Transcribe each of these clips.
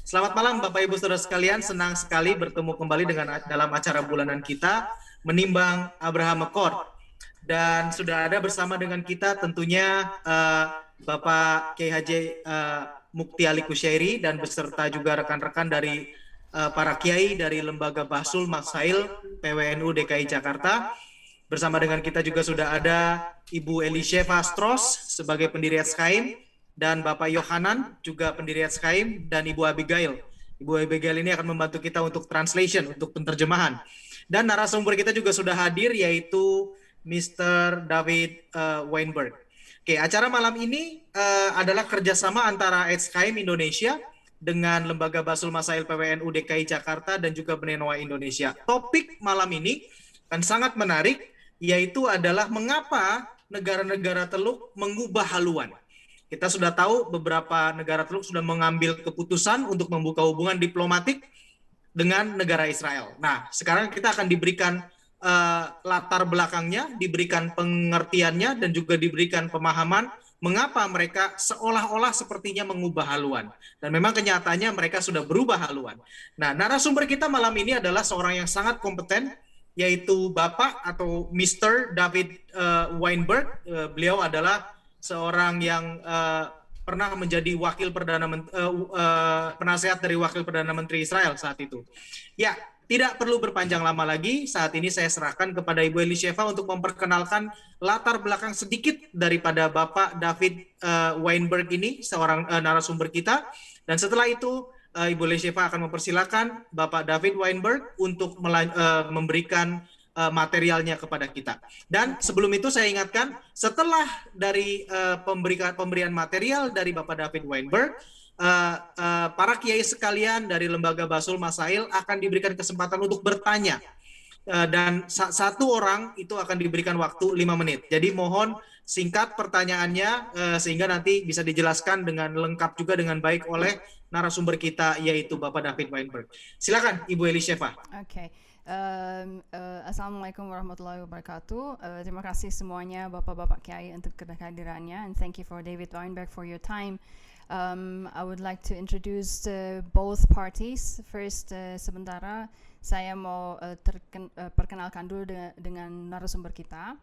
Selamat malam Bapak Ibu Saudara sekalian, senang sekali bertemu kembali dalam acara bulanan kita Menimbang Abraham Accord. Dan sudah ada bersama dengan kita tentunya Bapak Kiai Haji Mukti Ali Kusyairi dan beserta juga rekan-rekan dari para kiai dari Lembaga Bahsul Masail PWNU DKI Jakarta. Bersama dengan kita juga sudah ada Ibu Elisheva Stros sebagai pendiri SKM, dan Bapak Yohanan juga pendiri SKM, dan Ibu Abigail. Ibu Abigail ini akan membantu kita untuk translation, untuk penerjemahan. Dan narasumber kita juga sudah hadir, yaitu Mr. David Weinberg. Oke, acara malam ini adalah kerjasama antara SKM Indonesia dengan Lembaga Bahsul Masail PWNU DKI Jakarta dan juga Benewa Indonesia. Topik malam ini kan sangat menarik, yaitu adalah mengapa negara-negara Teluk mengubah haluan. Kita sudah tahu beberapa negara Teluk sudah mengambil keputusan untuk membuka hubungan diplomatik dengan negara Israel. Nah, sekarang kita akan diberikan latar belakangnya, diberikan pengertiannya, dan juga diberikan pemahaman mengapa mereka seolah-olah sepertinya mengubah haluan. Dan memang kenyataannya mereka sudah berubah haluan. Nah, narasumber kita malam ini adalah seorang yang sangat kompeten, yaitu Bapak atau Mr. David Weinberg. Beliau adalah seorang yang pernah menjadi penasehat dari Wakil Perdana Menteri Israel saat itu. Ya, tidak perlu berpanjang lama lagi, saat ini saya serahkan kepada Ibu Elisheva untuk memperkenalkan latar belakang sedikit daripada Bapak David Weinberg ini, seorang narasumber kita. Dan setelah itu Ibu Elisheva akan mempersilakan Bapak David Weinberg untuk memberikan materialnya kepada kita. Dan sebelum itu saya ingatkan, setelah dari pemberian material dari Bapak David Weinberg, para kiai sekalian dari Lembaga Bahsul Masail akan diberikan kesempatan untuk bertanya. Dan satu orang itu akan diberikan waktu 5 menit. Jadi mohon singkat pertanyaannya sehingga nanti bisa dijelaskan dengan lengkap juga dengan baik oleh narasumber kita, yaitu Bapak David Weinberg. Silakan Ibu Elisheva. Oke. Assalamualaikum warahmatullahi wabarakatuh. Terima kasih semuanya Bapak-Bapak Kiai untuk kehadirannya, and thank you for David Weinberg for your time. I would like to introduce both parties. First, sementara saya mau perkenalkan dulu dengan narasumber kita.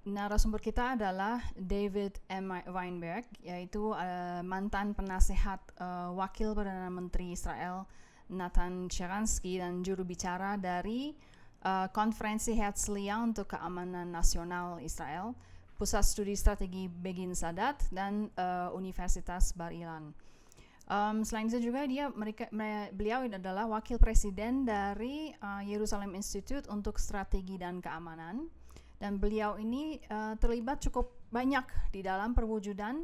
Narasumber kita adalah David M. Weinberg, yaitu mantan penasehat Wakil Perdana Menteri Israel Nathan Sharansky dan juru bicara dari Konferensi Herzliya untuk Keamanan Nasional Israel, Pusat Studi Strategi Begin Sadat, dan Universitas Bar Ilan. Selain itu juga beliau adalah wakil presiden dari Jerusalem Institute untuk Strategi dan Keamanan, dan beliau ini terlibat cukup banyak di dalam perwujudan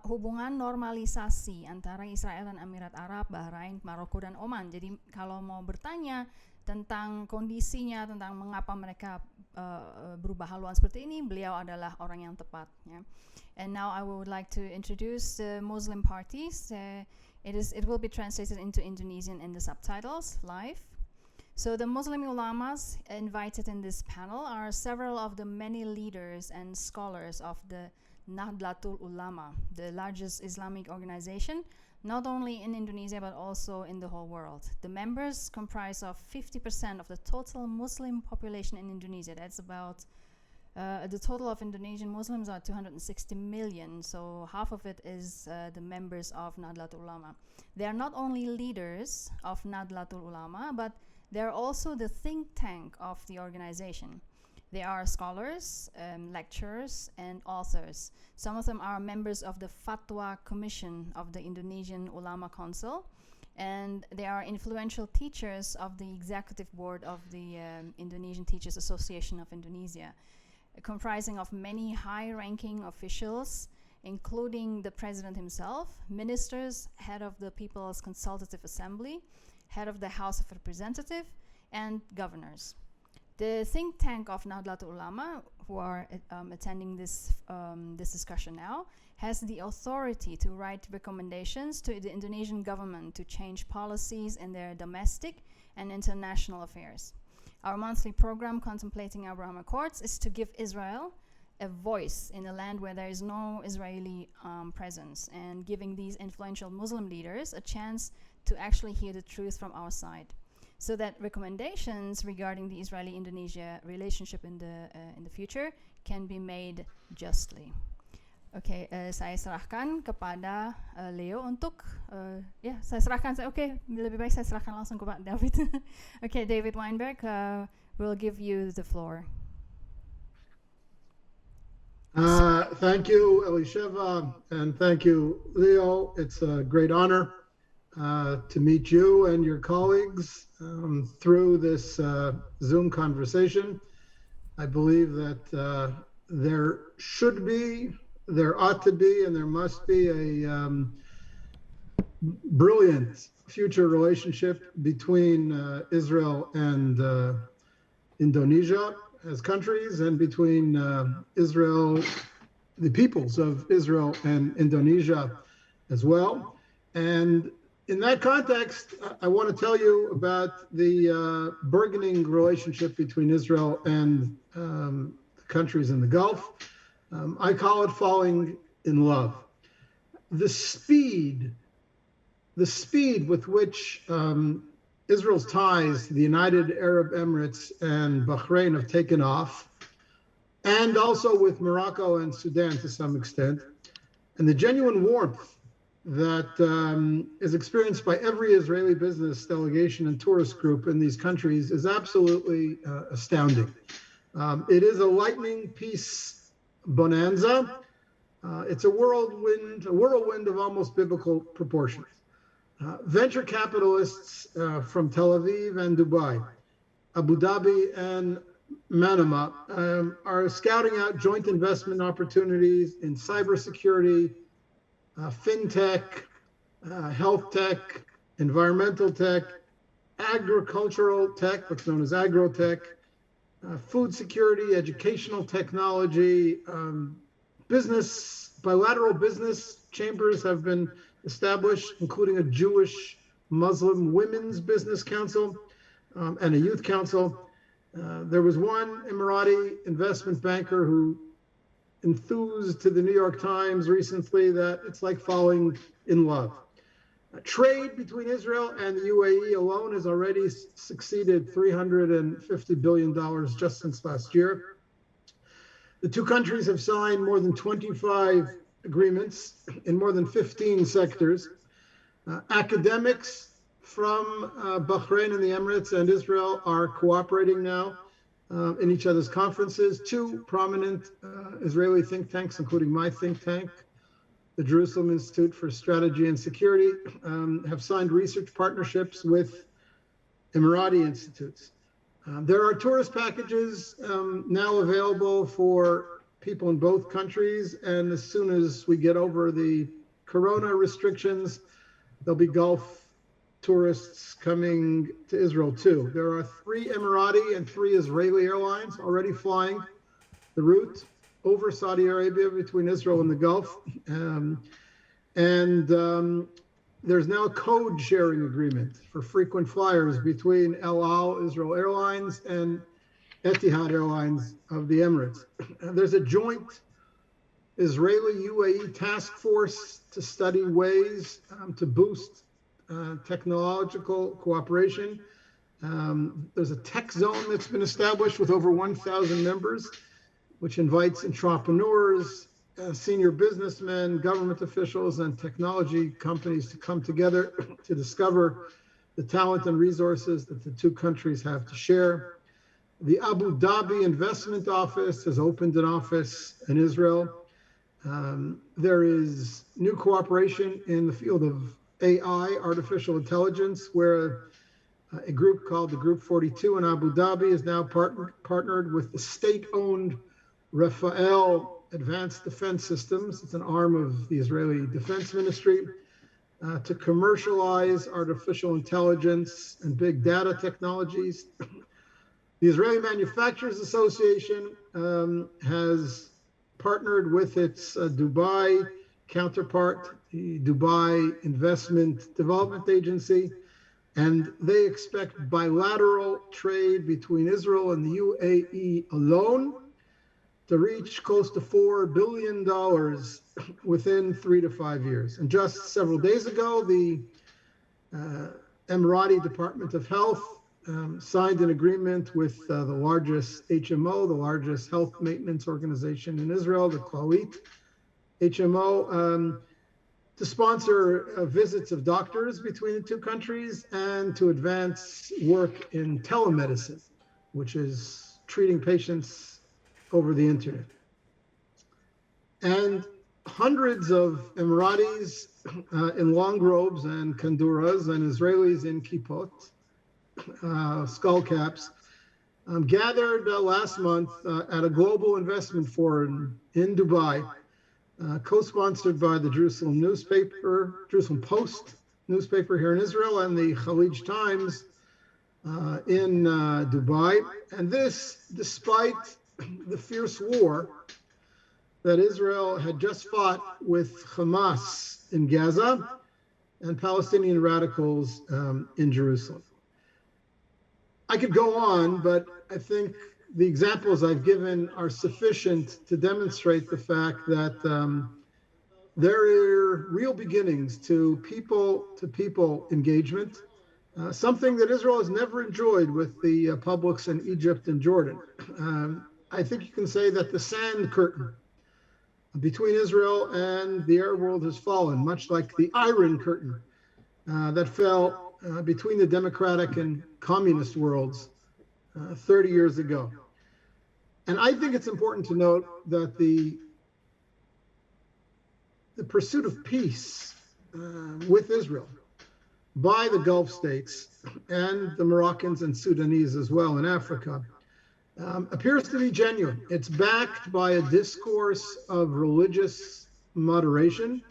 hubungan normalisasi antara Israel dan Emirat Arab, Bahrain, Maroko, dan Oman. Jadi kalau mau bertanya tentang kondisinya, tentang mengapa mereka berubah haluan seperti ini, beliau adalah orang yang tepat. Ya. And now I would like to introduce the Muslim parties. It will be translated into Indonesian in the subtitles live. So the Muslim ulamas invited in this panel are several of the many leaders and scholars of the Nahdlatul Ulama, the largest Islamic organization, not only in Indonesia but also in the whole world. The members comprise of 50% of the total Muslim population in Indonesia. That's about the total of Indonesian Muslims are 260 million, so half of it is the members of Nahdlatul Ulama. They are not only leaders of Nahdlatul Ulama, but they're also the think tank of the organization. They are scholars, lecturers, and authors. Some of them are members of the Fatwa Commission of the Indonesian Ulama Council, and they are influential teachers of the executive board of the Indonesian Teachers Association of Indonesia, comprising of many high-ranking officials, including the president himself, ministers, head of the People's Consultative Assembly, head of the House of Representatives, and governors. The think tank of Nahdlatul Ulama, who are attending this discussion now, has the authority to write recommendations to the Indonesian government to change policies in their domestic and international affairs. Our monthly program contemplating Abraham Accords is to give Israel a voice in a land where there is no Israeli presence, and giving these influential Muslim leaders a chance to actually hear the truth from our side, so that recommendations regarding the Israeli-Indonesia relationship in the future can be made justly. Oke, saya serahkan kepada Leo untuk saya serahkan. Lebih baik saya serahkan langsung ke Pak David. David Weinberg will give you the floor. Thank you, Elisheva, and thank you, Leo. It's a great honor to meet you and your colleagues through this Zoom conversation. I believe that there ought to be, and there must be a brilliant future relationship between Israel and Indonesia as countries, and between Israel, the peoples of Israel and Indonesia as well. And in that context, I want to tell you about the burgeoning relationship between Israel and the countries in the Gulf. I call it falling in love. The speed with which Israel's ties to the United Arab Emirates and Bahrain have taken off, and also with Morocco and Sudan to some extent, and the genuine warmth that is experienced by every Israeli business delegation and tourist group in these countries is absolutely astounding. It is a lightning peace bonanza. It's a whirlwind of almost biblical proportions. Venture capitalists from Tel Aviv and Dubai, Abu Dhabi and Manama are scouting out joint investment opportunities in cybersecurity, fintech, health tech, environmental tech, agricultural tech, what's known as agrotech, food security, educational technology, bilateral business chambers have been established, including a Jewish Muslim Women's Business Council and a youth council. There was one Emirati investment banker who enthused to the New York Times recently that it's like falling in love. Trade between Israel and the UAE alone has already succeeded $350 billion just since last year. The two countries have signed more than 25 agreements in more than 15 sectors. Academics from Bahrain and the Emirates and Israel are cooperating now in each other's conferences. Two prominent Israeli think tanks, including my think tank, the Jerusalem Institute for Strategy and Security, have signed research partnerships with Emirati institutes. There are tourist packages now available for people in both countries, and as soon as we get over the corona restrictions, there'll be Gulf tourists coming to Israel too. There are 3 Emirati and 3 Israeli airlines already flying the route over Saudi Arabia between Israel and the Gulf. There's now a code sharing agreement for frequent flyers between El Al Israel Airlines and Etihad Airlines of the Emirates. There's a joint Israeli-UAE task force to study ways to boost technological cooperation. There's a tech zone that's been established with over 1,000 members, which invites entrepreneurs, senior businessmen, government officials, and technology companies to come together to discover the talent and resources that the two countries have to share. The Abu Dhabi Investment Office has opened an office in Israel. There is new cooperation in the field of AI, artificial intelligence, where a group called the Group 42 in Abu Dhabi is now partnered with the state-owned Rafael Advanced Defense Systems. It's an arm of the Israeli Defense Ministry to commercialize artificial intelligence and big data technologies. The Israeli Manufacturers Association has partnered with its Dubai counterpart, the Dubai Investment Development Agency, and they expect bilateral trade between Israel and the UAE alone to reach close to $4 billion within 3 to 5 years. And just several days ago, the Emirati Department of Health signed an agreement with the largest HMO, the largest health maintenance organization in Israel, the Clalit HMO, to sponsor visits of doctors between the two countries and to advance work in telemedicine, which is treating patients over the internet. And hundreds of Emiratis in long robes and kanduras and Israelis in kippot, skull caps, gathered last month at a global investment forum in Dubai, co-sponsored by the Jerusalem Post newspaper here in Israel and the Khalij Times in Dubai. And this, despite the fierce war that Israel had just fought with Hamas in Gaza and Palestinian radicals in Jerusalem. I could go on, but I think the examples I've given are sufficient to demonstrate the fact that there are real beginnings to people-to-people engagement, something that Israel has never enjoyed with the publics in Egypt and Jordan. I think you can say that the sand curtain between Israel and the Arab world has fallen, much like the Iron Curtain that fell between the democratic and communist worlds 30 years ago. And I think it's important to note that the pursuit of peace with Israel by the Gulf states and the Moroccans and Sudanese as well in Africa appears to be genuine. It's backed by a discourse of religious moderation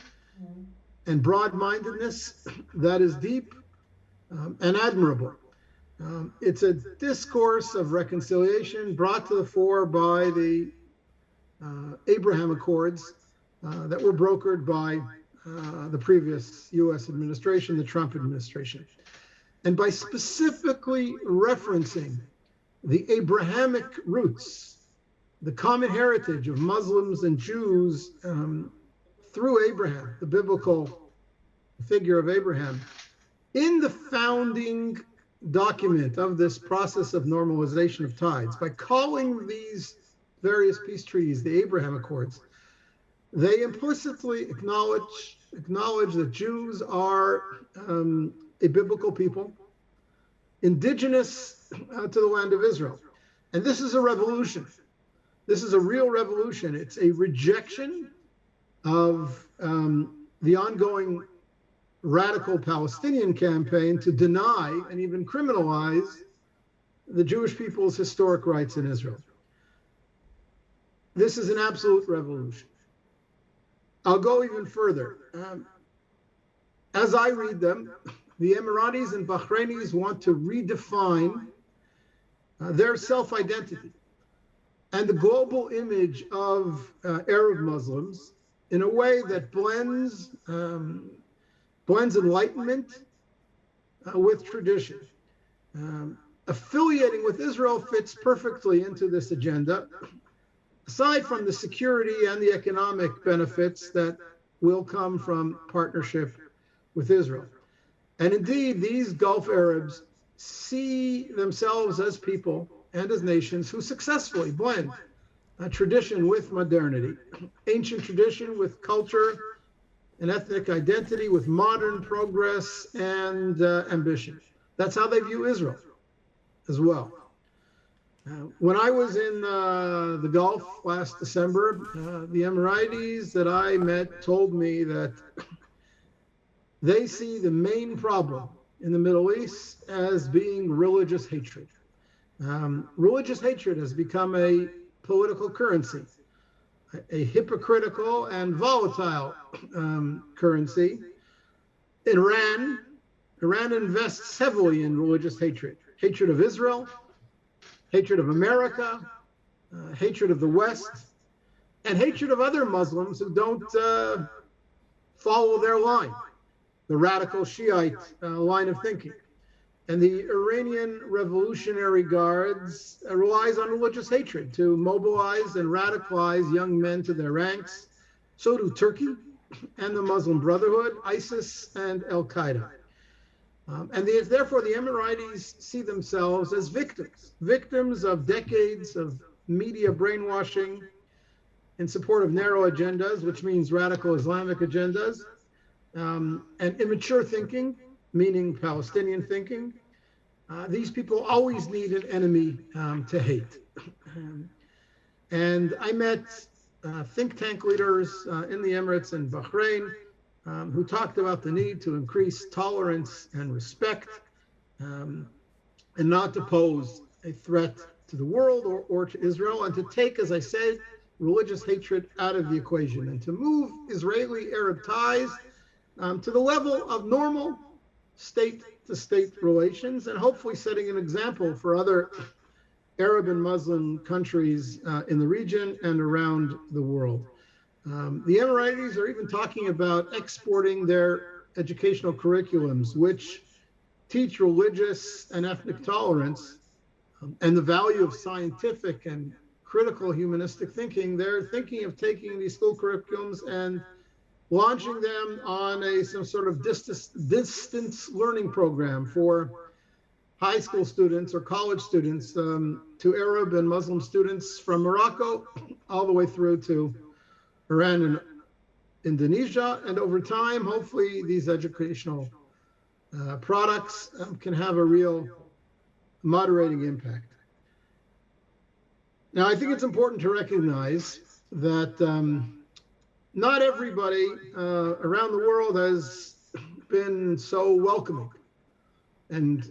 and broad-mindedness that is deep and admirable. It's a discourse of reconciliation brought to the fore by the Abraham Accords that were brokered by the previous US administration, the Trump administration. And by specifically referencing the Abrahamic roots, the common heritage of Muslims and Jews through Abraham, the biblical figure of Abraham, in the founding document of this process of normalization of tides, by calling these various peace treaties the Abraham Accords, they implicitly acknowledge that Jews are a biblical people, indigenous to the land of Israel. And this is a revolution. This is a real revolution. It's a rejection of the ongoing radical Palestinian campaign to deny and even criminalize the Jewish people's historic rights in Israel. This is an absolute revolution. I'll go even further. As I read them, the Emiratis and Bahrainis want to redefine their self-identity and the global image of Arab Muslims in a way that blends enlightenment with tradition. Affiliating with Israel fits perfectly into this agenda, aside from the security and the economic benefits that will come from partnership with Israel. And indeed, these Gulf Arabs see themselves as people and as nations who successfully blend tradition with modernity, ancient tradition with culture and ethnic identity, with modern progress and ambition. That's how they view Israel as well. When I was in the Gulf last December, the Emiratis that I met told me that they see the main problem in the Middle East as being religious hatred. Religious hatred has become a political currency, a hypocritical and volatile currency. Iran invests heavily in religious hatred, hatred of Israel, hatred of America, hatred of the West, and hatred of other Muslims who don't follow their line, the radical Shiite line of thinking. And the Iranian Revolutionary Guards relies on religious hatred to mobilize and radicalize young men to their ranks. So do Turkey and the Muslim Brotherhood, ISIS, and Al-Qaeda. Therefore, the Emiratis see themselves as victims of decades of media brainwashing in support of narrow agendas, which means radical Islamic agendas, and immature thinking, meaning Palestinian thinking. These people always need an enemy to hate. And I met think tank leaders in the Emirates and Bahrain who talked about the need to increase tolerance and respect and not to pose a threat to the world or to Israel, and to take, as I said, religious hatred out of the equation and to move Israeli-Arab ties to the level of normal state-to-state relations, and hopefully setting an example for other Arab and Muslim countries in the region and around the world. The Emiratis are even talking about exporting their educational curriculums, which teach religious and ethnic tolerance and the value of scientific and critical humanistic thinking. They're thinking of taking these school curriculums and launching them on some sort of distance learning program for high school students or college students, to Arab and Muslim students from Morocco all the way through to Iran and Indonesia. And over time, hopefully these educational products can have a real moderating impact. Now, I think it's important to recognize that not everybody around the world has been so welcoming and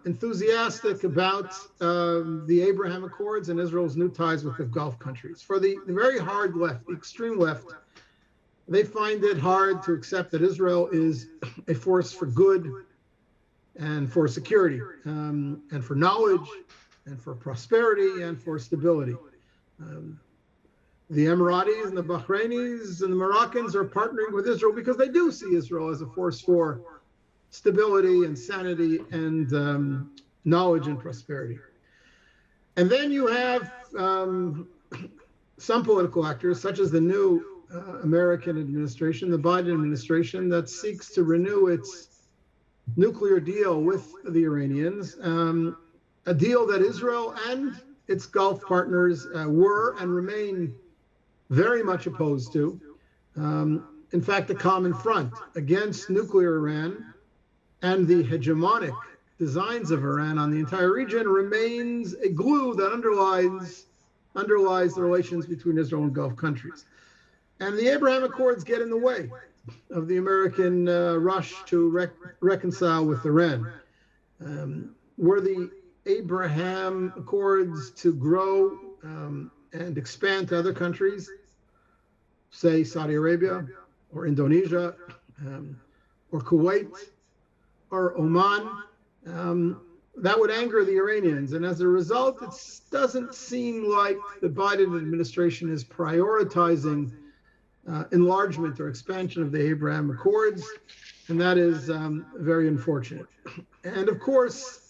enthusiastic about the Abraham Accords and Israel's new ties with the Gulf countries. For the very hard left, the extreme left, they find it hard to accept that Israel is a force for good and for security and for knowledge and for prosperity and for stability. The Emiratis and the Bahrainis and the Moroccans are partnering with Israel because they do see Israel as a force for stability and sanity and knowledge and prosperity. And then you have some political actors, such as the new American administration, the Biden administration, that seeks to renew its nuclear deal with the Iranians, a deal that Israel and its Gulf partners were and remain very much opposed to. In fact, a common front against nuclear Iran and the hegemonic designs of Iran on the entire region remains a glue that underlies the relations between Israel and Gulf countries. And the Abraham Accords get in the way of the American rush to reconcile with Iran. Were the Abraham Accords to grow and expand to other countries, say Saudi Arabia or Indonesia or Kuwait or Oman, that would anger the Iranians. And as a result, it doesn't seem like the Biden administration is prioritizing enlargement or expansion of the Abraham Accords, and that is very unfortunate. And of course,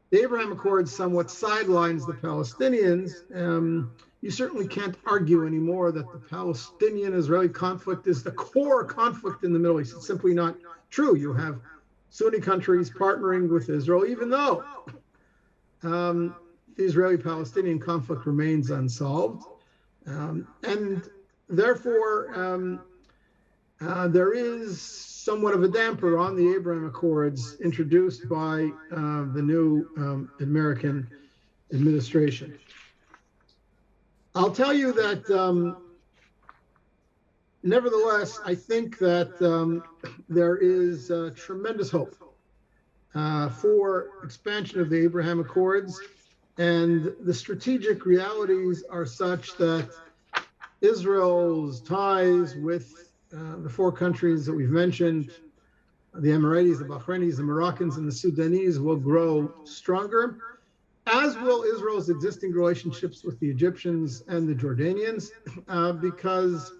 the Abraham Accords somewhat sidelines the Palestinians. You certainly can't argue anymore that the Palestinian-Israeli conflict is the core conflict in the Middle East. It's simply not true. You have Sunni countries partnering with Israel, even though the Israeli-Palestinian conflict remains unsolved. And therefore, there is somewhat of a damper on the Abraham Accords introduced by the new American administration. I'll tell you that, nevertheless, I think that there is tremendous hope for expansion of the Abraham Accords, and the strategic realities are such that Israel's ties with the four countries that we've mentioned, the Emiratis, the Bahrainis, the Moroccans, and the Sudanese, will grow stronger, as will Israel's existing relationships with the Egyptians and the Jordanians, because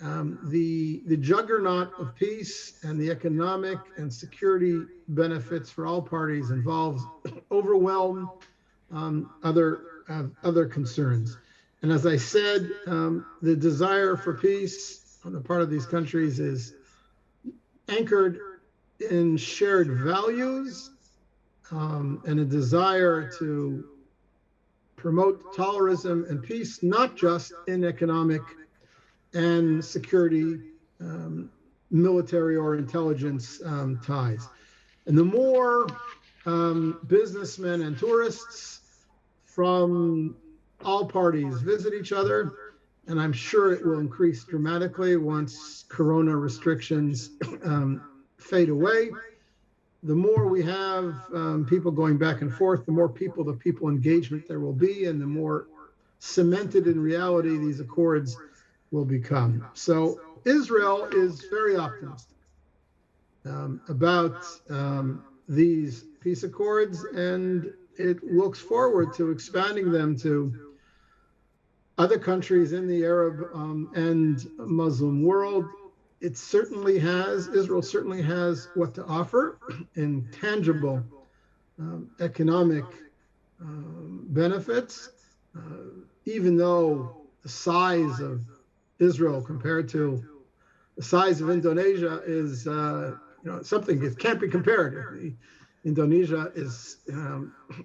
the juggernaut of peace and the economic and security benefits for all parties involves overwhelm other concerns. And as I said, the desire for peace on the part of these countries is anchored in shared values and a desire to promote tolerism and peace, not just in economic and security, military or intelligence ties. And the more businessmen and tourists from all parties visit each other, and I'm sure it will increase dramatically once Corona restrictions fade away. The more we have people going back and forth, the more people-to-people engagement there will be, and the more cemented in reality these accords will become. So Israel is very optimistic about these peace accords, and it looks forward to expanding them to other countries in the Arab and Muslim world. Israel certainly has what to offer in tangible economic benefits, even though the size of Israel compared to the size of Indonesia is something that can't be compared. Indonesia is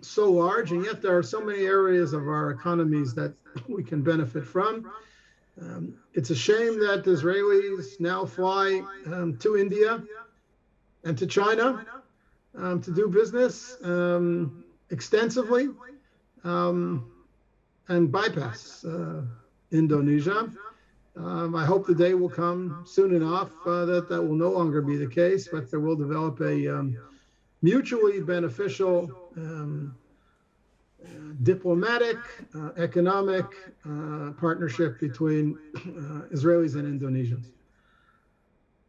so large, and yet there are so many areas of our economies that we can benefit from. It's a shame that Israelis now fly to India and to China to do business extensively and bypass Indonesia. I hope the day will come soon enough that will no longer be the case, but there will develop a mutually beneficial diplomatic, economic partnership between Israelis and Indonesians.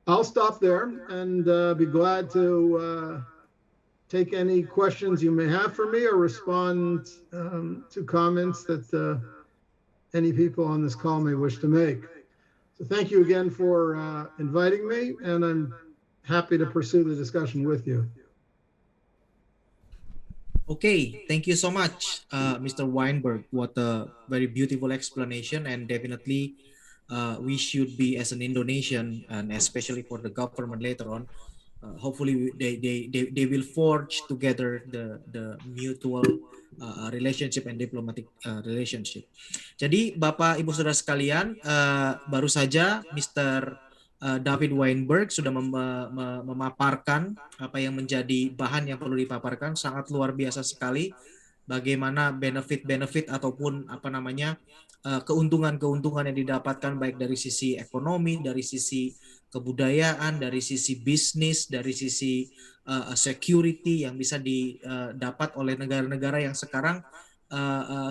I'll stop there and be glad to take any questions you may have for me or respond to comments that any people on this call may wish to make. So thank you again for inviting me, and I'm happy to pursue the discussion with you. Okay, thank you so much, Mr. Weinberg. What a very beautiful explanation, and definitely we should be, as an Indonesian, and especially for the government later on, hopefully they will forge together the mutual relationship and diplomatic relationship. Jadi Bapak Ibu Saudara sekalian, baru saja Mr. David Weinberg sudah memaparkan apa yang menjadi bahan yang perlu dipaparkan. Sangat luar biasa sekali bagaimana benefit ataupun keuntungan-keuntungan yang didapatkan baik dari sisi ekonomi, dari sisi kebudayaan, dari sisi bisnis, dari sisi security yang bisa didapat oleh negara-negara yang sekarang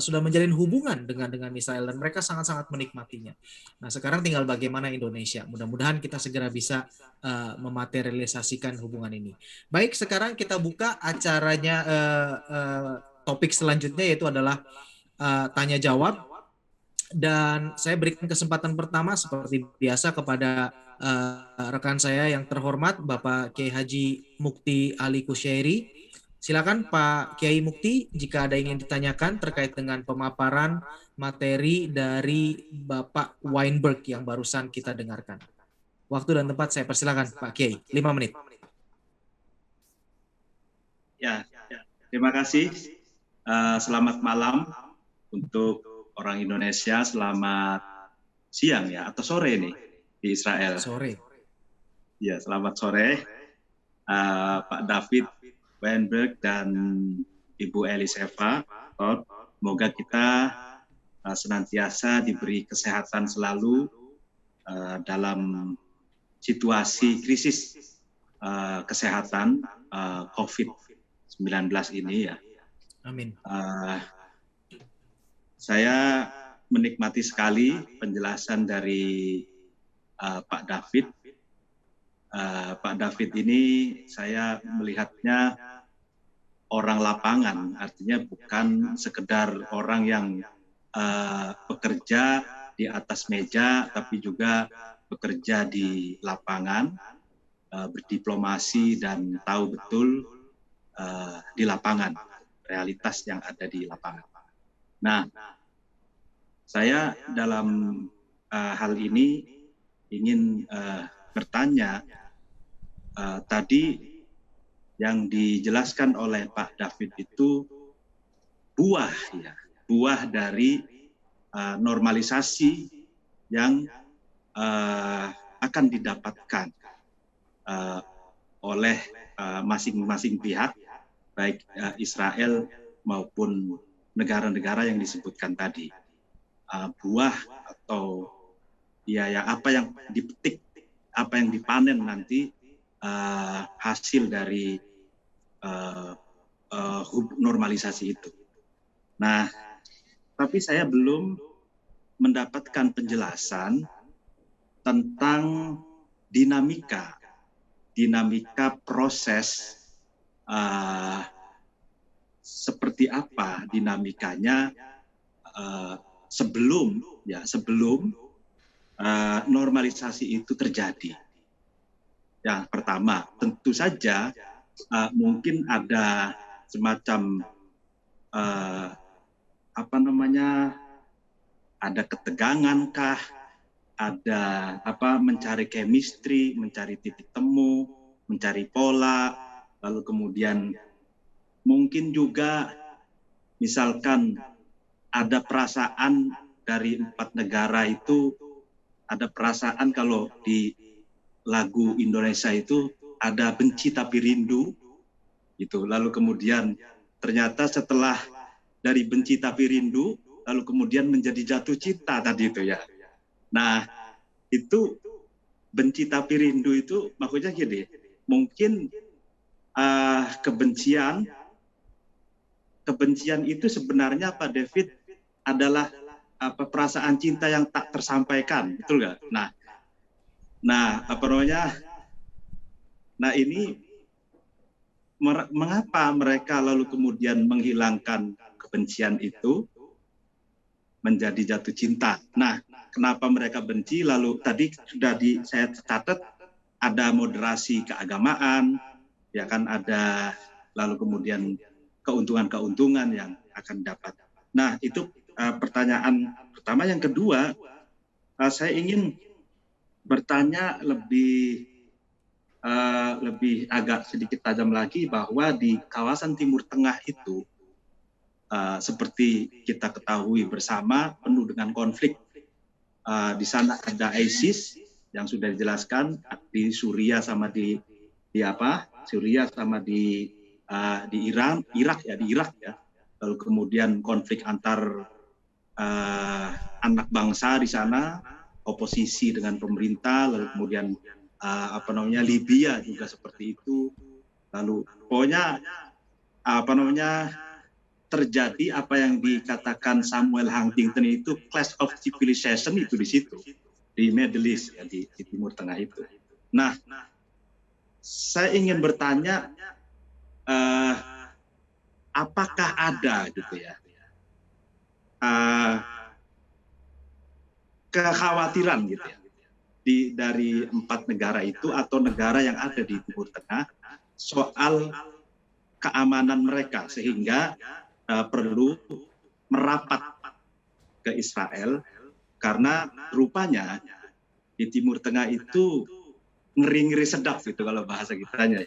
sudah menjalin hubungan dengan Israel, dan mereka sangat-sangat menikmatinya. Nah, sekarang tinggal bagaimana Indonesia. Mudah-mudahan kita segera bisa mematerialisasikan hubungan ini. Baik, sekarang kita buka acaranya. Topik selanjutnya yaitu adalah tanya jawab, dan saya berikan kesempatan pertama seperti biasa kepada rekan saya yang terhormat Bapak Kiai Haji Mukti Ali Kusyairi. Silakan Pak Kiai Mukti, jika ada yang ingin ditanyakan terkait dengan pemaparan materi dari Bapak Weinberg yang barusan kita dengarkan. Waktu dan tempat saya persilakan Pak Kiai, 5 menit. Ya, terima kasih. Selamat malam untuk orang Indonesia, selamat siang ya, atau sore nih di Israel. Sore. Ya, selamat sore Pak David Weinberg dan Ibu Eliseva. Semoga kita senantiasa diberi kesehatan selalu dalam situasi krisis kesehatan COVID-19 ini ya. Amin. Saya menikmati sekali penjelasan dari Pak David. Pak David ini saya melihatnya orang lapangan, artinya bukan sekedar orang yang bekerja di atas meja, tapi juga bekerja di lapangan, berdiplomasi dan tahu betul di lapangan, realitas yang ada di lapangan. Nah, saya dalam hal ini ingin bertanya, tadi yang dijelaskan oleh Pak David itu buah dari normalisasi yang akan didapatkan oleh masing-masing pihak, baik Israel maupun negara-negara yang disebutkan tadi. Buah atau ya apa yang dipetik, apa yang dipanen nanti hasil dari normalisasi itu. Nah, tapi saya belum mendapatkan penjelasan tentang dinamika proses seperti apa dinamikanya sebelum normalisasi itu terjadi. Yang pertama, tentu saja mungkin ada semacam ada ketegangan kah, ada mencari chemistry, mencari titik temu, mencari pola, lalu kemudian mungkin juga misalkan ada perasaan dari 4 negara itu, ada perasaan kalau di lagu Indonesia itu ada benci tapi rindu, gitu. Lalu kemudian ternyata setelah dari benci tapi rindu, lalu kemudian menjadi jatuh cinta tadi itu ya. Nah, itu benci tapi rindu itu maksudnya gini, mungkin kebencian itu sebenarnya Pak David adalah perasaan cinta yang tak tersampaikan, betul nggak? Nah ini mengapa mereka lalu kemudian menghilangkan kebencian itu menjadi jatuh cinta? Nah, kenapa mereka benci? Lalu tadi sudah saya catat ada moderasi keagamaan, ya kan, ada lalu kemudian keuntungan-keuntungan yang akan dapat. Nah, itu pertanyaan pertama. Yang kedua, saya ingin bertanya lebih agak sedikit tajam lagi bahwa di kawasan Timur Tengah itu seperti kita ketahui bersama penuh dengan konflik. Di sana ada ISIS yang sudah dijelaskan di Suriah sama di Irak ya. Lalu kemudian konflik antar anak bangsa di sana, oposisi dengan pemerintah, lalu kemudian Libya juga seperti itu. Lalu pokoknya terjadi apa yang dikatakan Samuel Huntington itu clash of civilization itu di situ, di Middle East ya, di Timur Tengah itu. Nah, saya ingin bertanya apakah ada gitu ya kekhawatiran gitu ya dari 4 negara itu atau negara yang ada di Timur Tengah soal keamanan mereka sehingga perlu merapat ke Israel karena rupanya di Timur Tengah itu ngeri-ngeri sedap gitu kalau bahasa kitanya,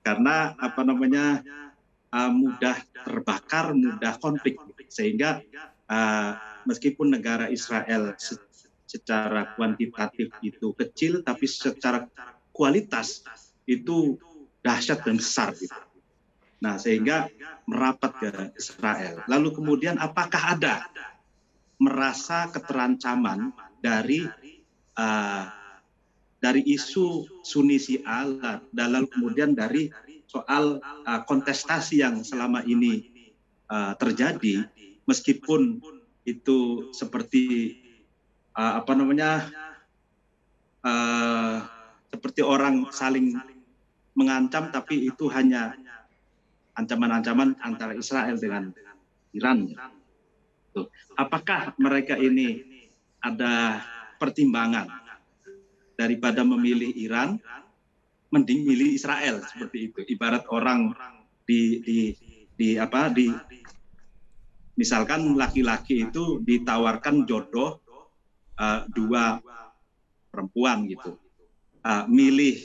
karena mudah terbakar, mudah konflik, sehingga meskipun negara Israel secara kuantitatif itu kecil, tapi secara kualitas itu dahsyat dan besar gitu. Nah, sehingga merapat ke Israel. Lalu kemudian apakah ada merasa keterancaman dari isu Sunni Syiah, dan lalu kemudian dari soal kontestasi yang selama ini terjadi, meskipun itu seperti seperti orang saling mengancam, tapi itu hanya ancaman-ancaman antara Israel dengan Iran. Tuh. Apakah mereka ini ada pertimbangan daripada memilih Iran, mending milih Israel seperti itu. Ibarat orang misalkan laki-laki itu ditawarkan jodoh dua perempuan gitu, milih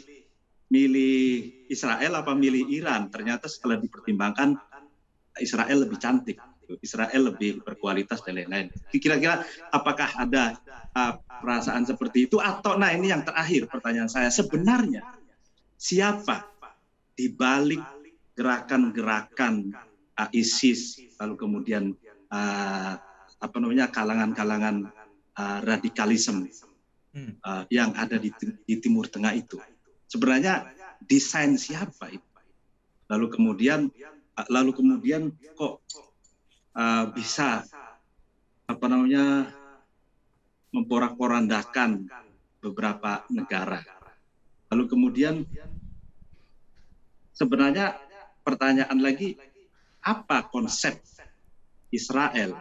Israel apa milih Iran? Ternyata setelah dipertimbangkan Israel lebih cantik, Israel lebih berkualitas dan lain-lain. Kira-kira apakah ada perasaan seperti itu? Atau nah ini yang terakhir pertanyaan saya, sebenarnya siapa di balik gerakan-gerakan ISIS lalu kemudian kalangan-kalangan radikalisme yang ada di Timur Tengah itu? Sebenarnya desain siapa itu? Lalu kemudian kok bisa memporak-porandakan beberapa negara. Lalu kemudian sebenarnya pertanyaan lagi, apa konsep Israel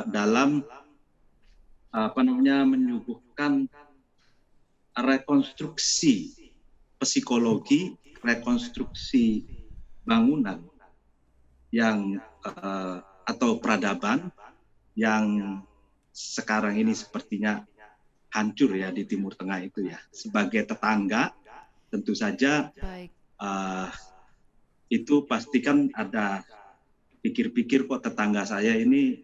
dalam menyuguhkan rekonstruksi psikologi, rekonstruksi bangunan yang atau peradaban yang sekarang ini sepertinya hancur ya di Timur Tengah itu ya. Sebagai tetangga tentu saja itu pastikan ada pikir-pikir kok tetangga saya ini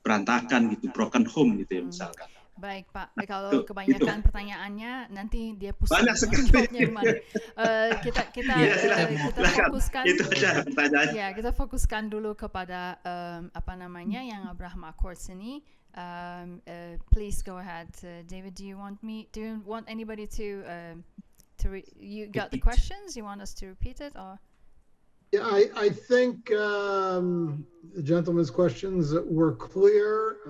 berantakan gitu, broken home gitu ya misalkan. Baik Pak, kalau kebanyakan pertanyaannya nanti dia pusing. Banyak sekali. Kita fokuskan. Itu aja pertanyaannya. Ya, kita fokuskan dulu kepada yang Abraham Accords ini. Please go ahead, David. Do you want anybody to you got the questions? You want us to repeat it or? Yeah, I think the gentleman's questions were clear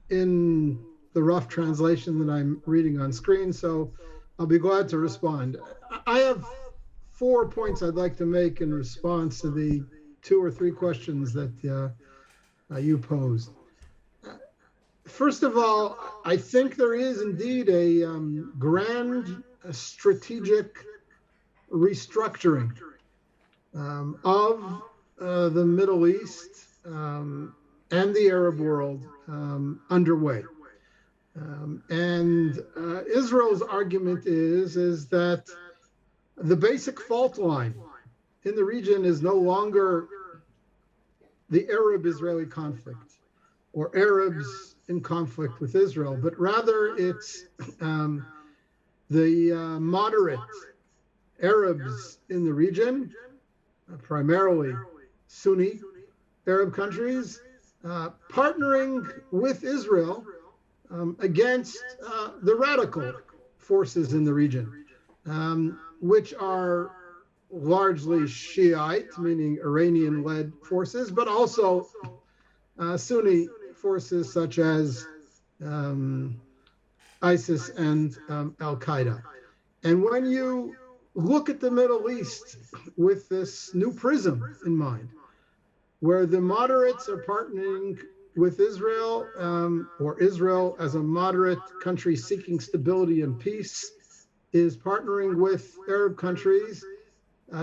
in the rough translation that I'm reading on screen, so I'll be glad to respond. I have 4 points I'd like to make in response to the 2 or 3 questions that you posed. First of all, I think there is indeed a grand strategic restructuring of the Middle East and the Arab world underway. And Israel's argument is that the basic fault line in the region is no longer the Arab-Israeli conflict or Arabs in conflict with Israel, but rather it's the moderate Arabs in the region, primarily Sunni Arab countries, partnering with Israel against the radical forces in the region, which are largely Shiite, meaning Iranian-led forces, but also Sunni forces such as ISIS and Al-Qaeda. And when you look at the Middle East with this new prism in mind, where the moderates are partnering with Israel, or Israel as a moderate country seeking stability and peace is partnering with Arab countries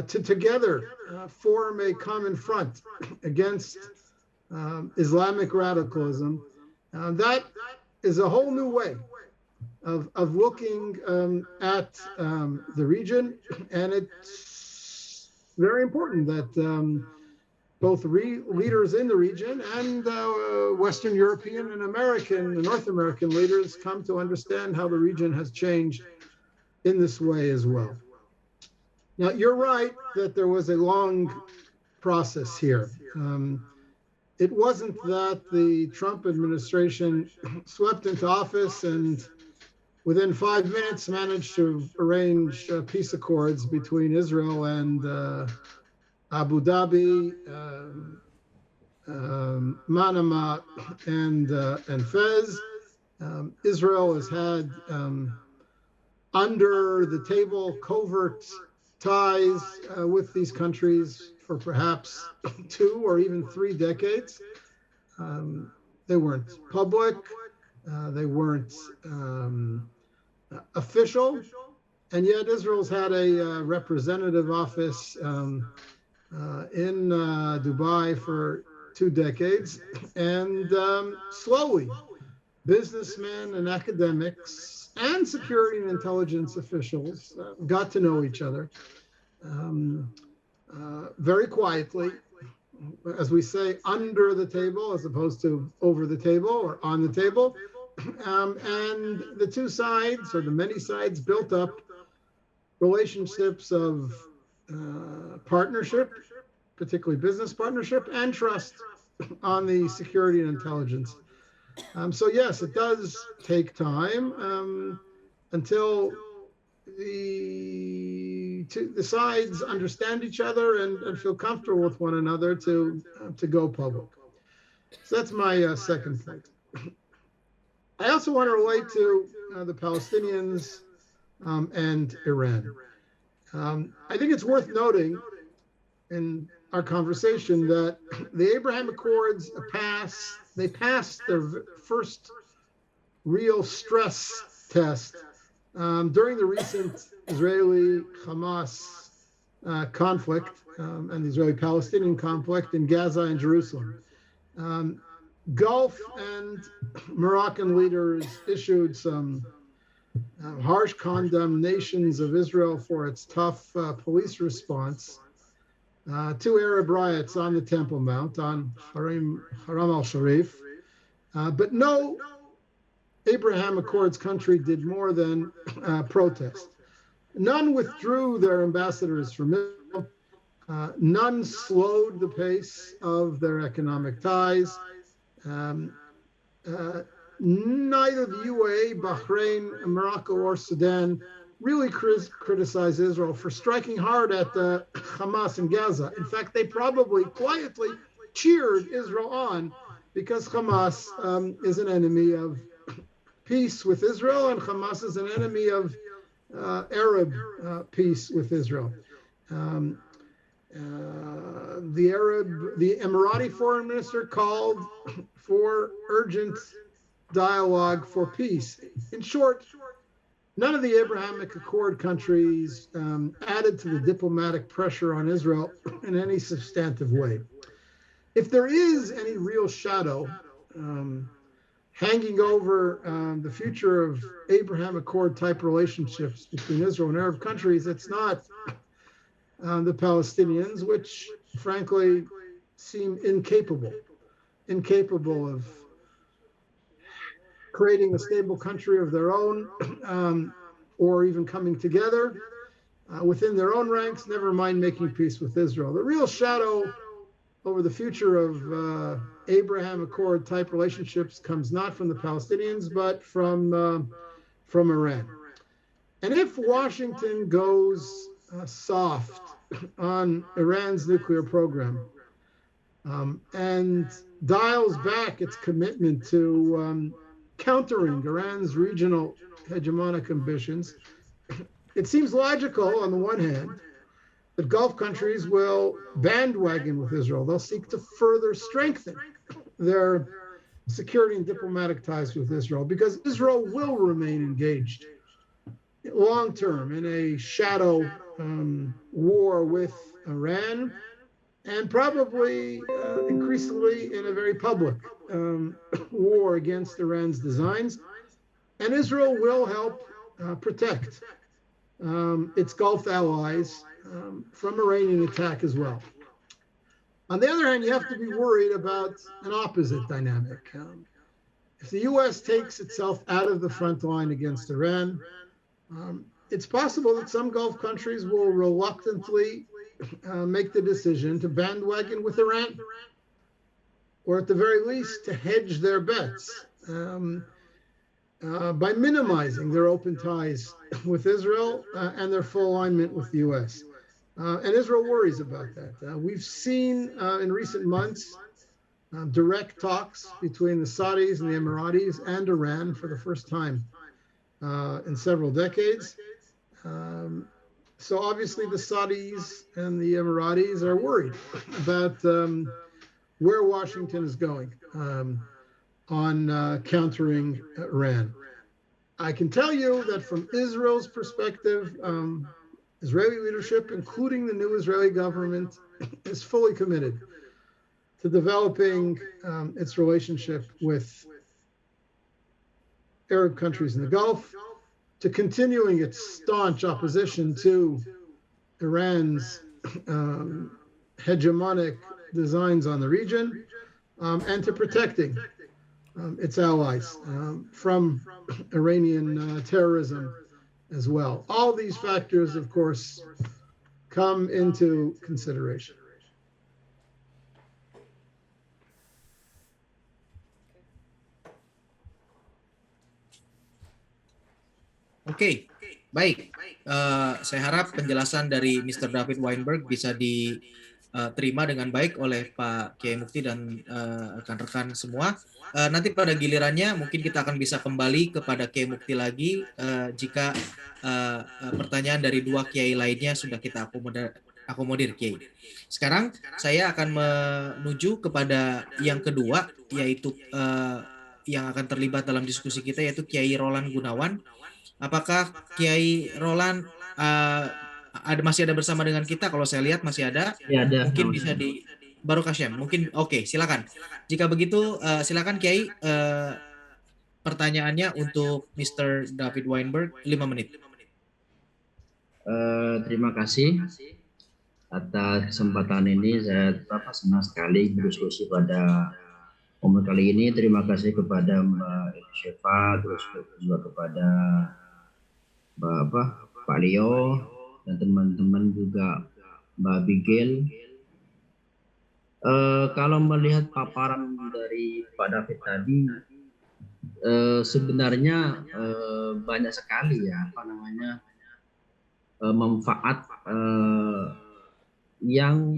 to together form a common front against Islamic radicalism. That is a whole new way of looking at the region, and it's very important that both leaders in the region and Western European and North American leaders come to understand how the region has changed in this way as well. Now, you're right that there was a long process here. It wasn't that the Trump administration swept into office and within 5 minutes managed to arrange peace accords between Israel and Abu Dhabi, Manama, and Fez. Israel has had under the table covert ties with these countries for perhaps 2 or even 3 decades. They weren't public. They weren't official, and yet Israel's had a representative office in Dubai for 2 decades, and slowly businessmen and academics and security and intelligence officials got to know each other very quietly, as we say, under the table as opposed to over the table or on the table. And the two sides, or the many sides, built up relationships of partnership, particularly business partnership, and trust on the security and intelligence. So yes, it does take time until the sides understand each other and feel comfortable with one another to go public. So that's my second point. I also want to relate to the Palestinians and Iran. I think it's worth noting in our conversation that the Abraham Accords passed their first real stress test during the recent Israeli-Hamas conflict and the Israeli-Palestinian conflict in Gaza and Jerusalem. Gulf and Moroccan leaders issued some harsh condemnations of Israel for its tough police response to Arab riots on the Temple Mount, on Haram al-Sharif. But no Abraham Accords country did more than protest. None withdrew their ambassadors from Israel. None slowed the pace of their economic ties. Neither the UAE, Bahrain, Morocco, or Sudan really criticized Israel for striking hard at Hamas in Gaza. In fact, they probably quietly cheered Israel on because Hamas is an enemy of peace with Israel, and Hamas is an enemy of Arab peace with Israel. The Emirati foreign minister called for urgent dialogue for peace. In short, none of the Abrahamic Accord countries added to the diplomatic pressure on Israel in any substantive way. If there is any real shadow hanging over the future of Abraham Accord type relationships between Israel and Arab countries, it's not the Palestinians, which frankly seem incapable of creating a stable country of their own, or even coming together within their own ranks, never mind making peace with Israel. The real shadow over the future of Abraham Accord type relationships comes not from the Palestinians, but from Iran. And if Washington goes soft on Iran's nuclear program and dials back its commitment to countering Iran's regional hegemonic ambitions, it seems logical on the one hand that Gulf countries will bandwagon with Israel. They'll seek to further strengthen their security and diplomatic ties with Israel, because Israel will remain engaged long term in a shadow war with Iran, and probably increasingly in a very public war against Iran's designs. And Israel will help protect its Gulf allies from Iranian attack as well. On the other hand, you have to be worried about an opposite dynamic. If the US takes itself out of the front line against Iran, it's possible that some Gulf countries will reluctantly make the decision to bandwagon with Iran, or at the very least to hedge their bets by minimizing their open ties with Israel and their full alignment with the US. And Israel worries about that. We've seen in recent months direct talks between the Saudis and the Emiratis and Iran for the first time in several decades. So obviously the Saudis and the Emiratis are worried about where Washington is going. on countering Iran. I can tell you that from Israel's perspective, Israeli leadership, including the new Israeli government, is fully committed to developing its relationship with Arab countries in the Gulf, to continuing its staunch opposition to Iran's hegemonic designs on the region, and to protecting its allies from Iranian terrorism as well. All these factors, of course, come into consideration. Oke, baik. Saya harap penjelasan dari Mr. David Weinberg bisa diterima dengan baik oleh Pak Kiai Mukti dan rekan-rekan semua. Nanti pada gilirannya mungkin kita akan bisa kembali kepada Kiai Mukti lagi jika pertanyaan dari dua Kiai lainnya sudah kita akomodir Kiai. Sekarang saya akan menuju kepada yang kedua, yaitu yang akan terlibat dalam diskusi kita, yaitu Kiai Roland Gunawan. Apakah Kiai Roland masih ada bersama dengan kita? Kalau saya lihat masih ada. Ya, ada. Mungkin bisa di Baru Kasyem. Mungkin oke, silakan. Jika begitu silakan Kiai, pertanyaannya untuk Mr. David Weinberg 5 menit. Terima kasih atas kesempatan ini. Saya senang sekali berdiskusi pada momen kali ini. Terima kasih kepada Mbak Syefa, terus juga kepada Pak Leo dan teman-teman juga Mbak Abigail. Kalau melihat paparan dari Pak David tadi, sebenarnya banyak sekali ya manfaat yang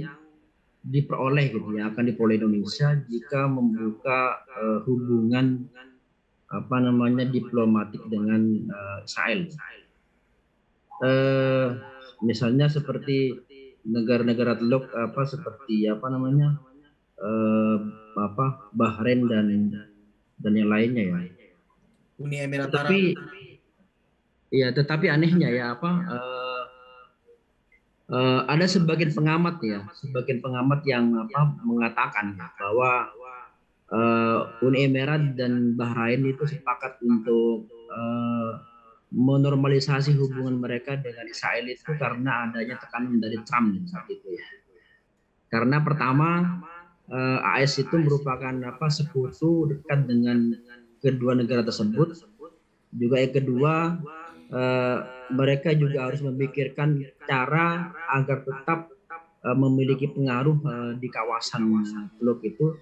diperoleh gitu ya, akan diperoleh Indonesia jika membuka hubungan diplomatik dengan Israel. Misalnya seperti negara-negara teluk seperti Bahrain dan yang lainnya ya. Uni Emirat Arab. Tetapi anehnya ya ada sebagian pengamat yang mengatakan bahwa Uni Emirat dan Bahrain itu sepakat untuk menormalisasi hubungan mereka dengan Israel itu karena adanya tekanan dari Trump saat itu ya. Karena pertama AS itu merupakan sekutu dekat dengan kedua negara tersebut. Juga yang kedua mereka juga harus memikirkan cara agar tetap memiliki pengaruh di kawasan teluk itu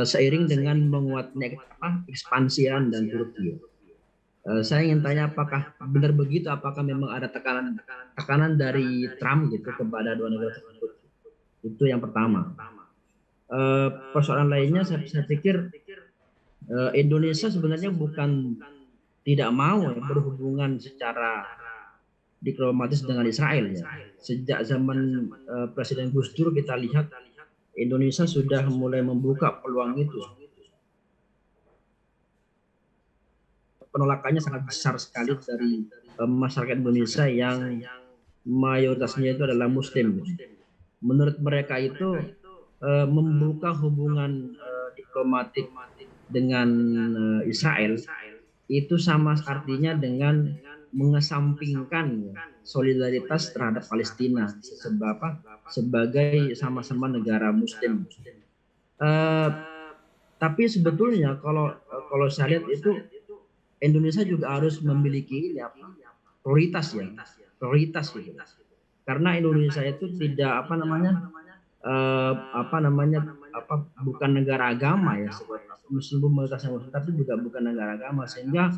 seiring dengan menguatnya ekspansi Iran dan Turki. Saya ingin tanya apakah benar begitu, apakah memang ada tekanan dari Trump gitu kepada dua negara tersebut. Itu yang pertama. Persoalan lainnya saya pikir Indonesia sebenarnya bukan tidak mau berhubungan secara diplomatis dengan Israel ya. Sejak zaman Presiden Gus Dur kita lihat Indonesia sudah mulai membuka peluang itu. Penolakannya sangat besar sekali dari masyarakat Indonesia yang mayoritasnya itu adalah Muslim. Menurut mereka itu membuka hubungan diplomatik dengan Israel itu sama artinya dengan mengesampingkan solidaritas terhadap Palestina sebagai sama-sama negara Muslim. Tapi sebetulnya kalau saya lihat itu Indonesia juga harus memiliki prioritas gitu. Karena Indonesia itu tidak bukan negara agama ya, meskipun mayoritasnya Muslim tapi juga bukan negara agama, sehingga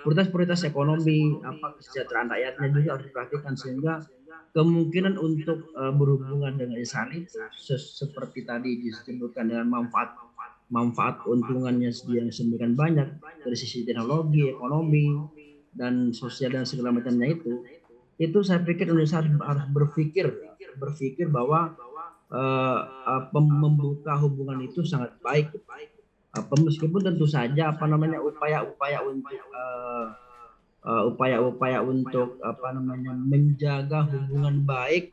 prioritas ekonomi kesejahteraan rakyatnya juga harus diperhatikan, sehingga kemungkinan untuk berhubungan dengan Israel itu seperti tadi disebutkan dengan manfaat untungannya yang sedemikian banyak dari sisi teknologi, ekonomi, dan sosial dan segala macamnya itu saya pikir Indonesia harus berpikir bahwa membuka hubungan itu sangat baik meskipun tentu saja upaya-upaya untuk menjaga hubungan baik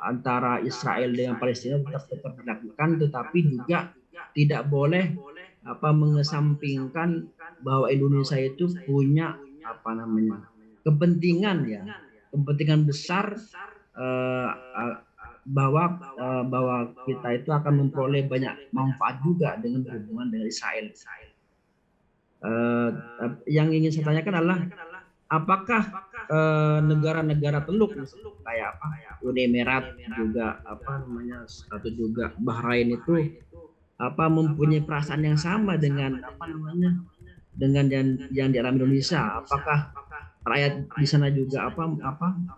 antara Israel dengan Palestina tetap dilakukan, tetapi juga tidak boleh mengesampingkan bahwa Indonesia itu punya kepentingan besar, bahwa kita itu akan memperoleh banyak manfaat juga dengan hubungan dengan Israel. Yang ingin saya tanyakan adalah apakah negara-negara Teluk kayak Uni Emirat juga atau juga Bahrain itu mempunyai perasaan yang sama dengan dengan yang dialami Indonesia? Apakah rakyat di sana juga melakukan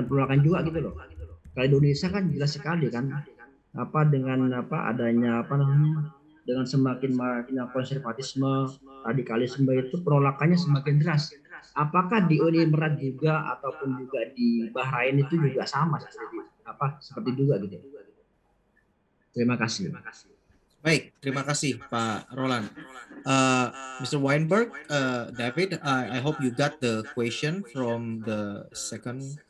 penolakan juga gitu loh? Kalau Indonesia kan jelas sekali kan dengan adanya dengan semakin maraknya konservatisme, radikalisme itu penolakannya semakin deras. Apakah di Uni Emirat juga ataupun juga di Bahrain itu juga sama seperti juga gitu? Terima kasih. Baik, terima kasih Pak Roland. Mr. Weinberg, David, I hope you got the question from the second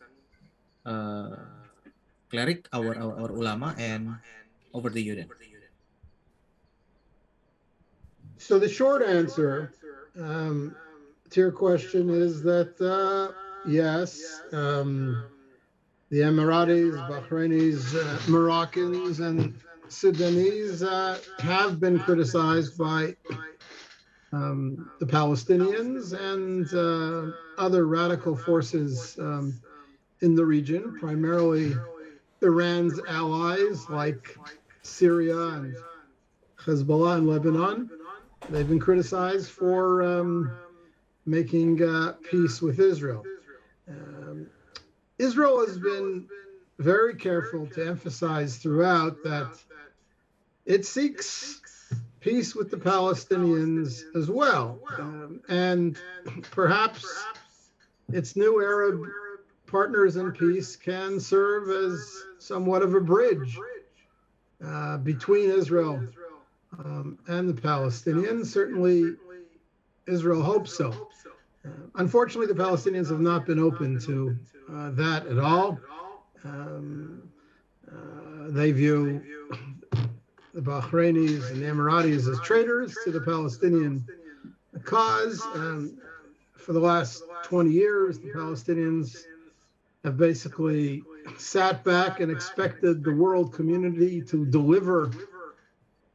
cleric, our ulama, and over to you then. So the short answer to your question is that yes, the Emiratis, Bahrainis, Moroccans, and Sudanese have been criticized by the Palestinians and other radical forces in the region, primarily Iran's allies like Syria and Hezbollah in Lebanon. They've been criticized for making peace with Israel. Israel has been very careful to emphasize throughout that it seeks peace with the Palestinians as well. And perhaps its new Arab partners in peace can serve as somewhat of a bridge between Israel and the Palestinians. Certainly, Israel hopes so. Unfortunately, the Palestinians have not been open to that at all. They view the Bahrainis and the Emiratis as traitors to the Palestinian cause. For the last 20 years, the Palestinians have basically sat back and expected the world community to deliver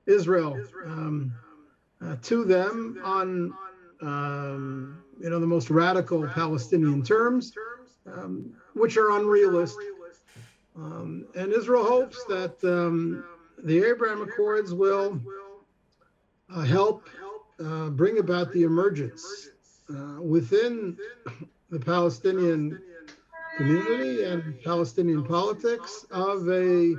Israel to them on the most radical Palestinian terms, which are unrealistic. And Israel hopes that the Abraham Accords will help bring about the emergence within the Palestinian community and Palestinian politics of a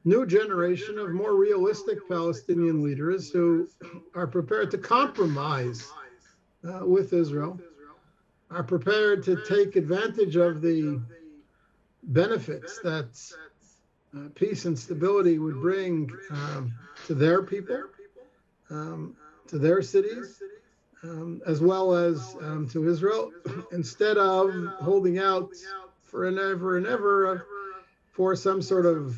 new generation of more realistic Palestinian leaders who are prepared to compromise with Israel, are prepared to take advantage of the benefits that peace and stability would bring to their people, to their cities, as well as to Israel, instead of holding out for and ever for some sort of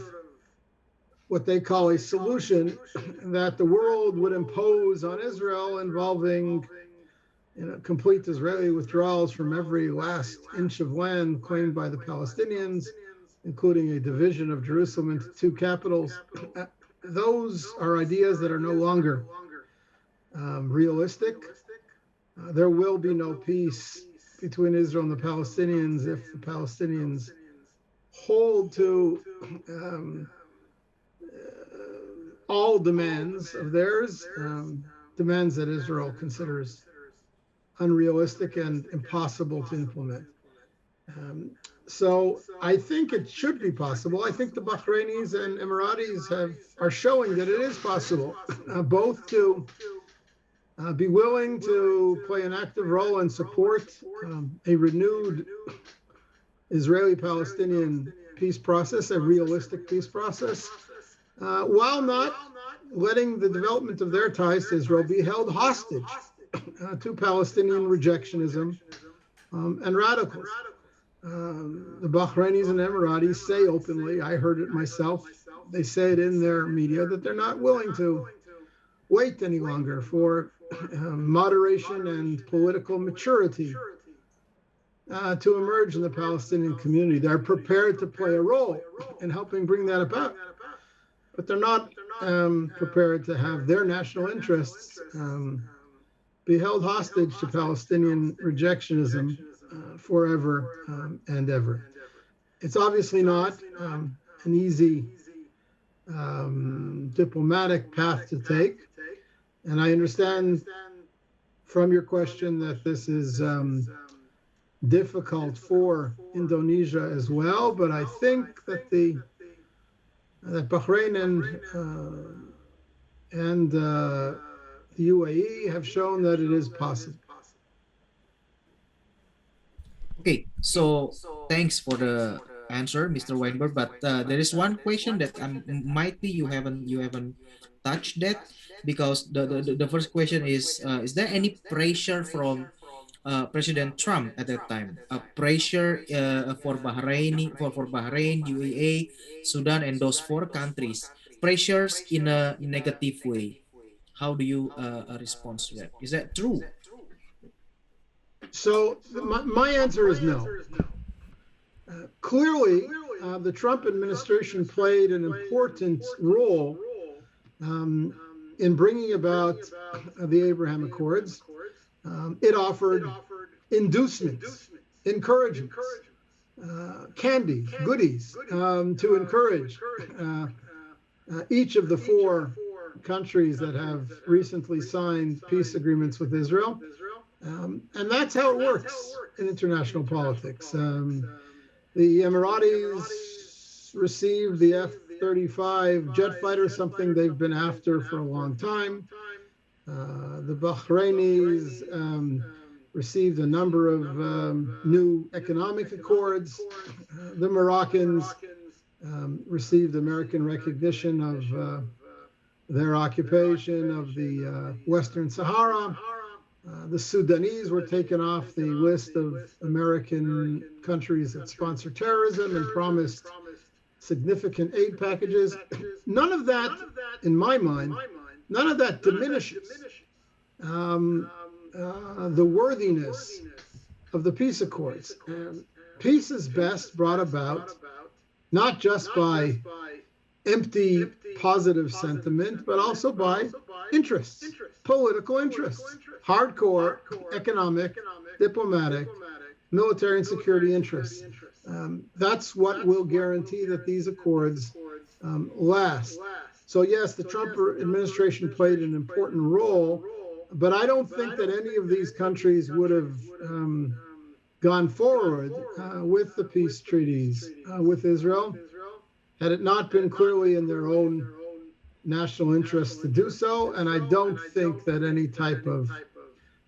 what they call a solution that the world would impose on Israel, involving complete Israeli withdrawals from every last inch of land claimed by the Palestinians, including a division of Jerusalem into two capitals. Those are ideas that are no longer realistic. There will be no peace between Israel and the Palestinians if the Palestinians hold to all demands of theirs, demands that Israel considers unrealistic and impossible to implement. So I think it should be possible. I think the Bahrainis and Emiratis are showing that it is possible, both to be willing to play an active role and support a renewed Israeli-Palestinian peace process, a realistic peace process, while not letting the development of their ties to Israel be held hostage to Palestinian rejectionism and radicals. The Bahrainis and Emiratis say openly, I heard it myself, they say it in their media, that they're not willing to wait any longer for moderation and political maturity to emerge in the Palestinian community. They're prepared to play a role in helping bring that about, but they're not prepared to have their national interests be held hostage to Palestinian rejectionism forever and ever. It's obviously not an easy diplomatic path to take, and I understand from your question that this is difficult for Indonesia as well, but I think that that Bahrain and the UAE have shown that it is possible. Okay, so thanks for the answer, Mr. Weinberg. But there is one question that might be you haven't touched that, because the first question is there any pressure from President Trump at that time? Pressure for Bahrain, UAE, Sudan, and those four countries. Pressures in a negative way. How do you respond to that? Is that true? So my answer is no. Clearly, the Trump administration played an important role in bringing about the Abraham Accords. It offered inducements, encouragements, candy, goodies to encourage each of the four countries that have recently signed peace agreements with Israel. And that's how it works in international politics. The Emiratis received the F-35 jet fighter, something they've been after for a long time. The Bahrainis received a number of new economic accords. The Moroccans received American recognition of their occupation of the Western Sahara. The Sudanese were taken off the list of American countries that sponsor terrorism and promised significant aid packages. None of that, in my mind, none of that diminishes the worthiness of the peace accords. Peace is best brought about not just by empty positive sentiment, but also by interests, political interests, hardcore economic, diplomatic, military and security interests. That's what will guarantee that these accords last. So yes, the Trump administration played an important role, but I don't think that any of these countries would have gone forward with the peace treaties with Israel had it not been clearly in their own national interest to do so. And I don't think that any type of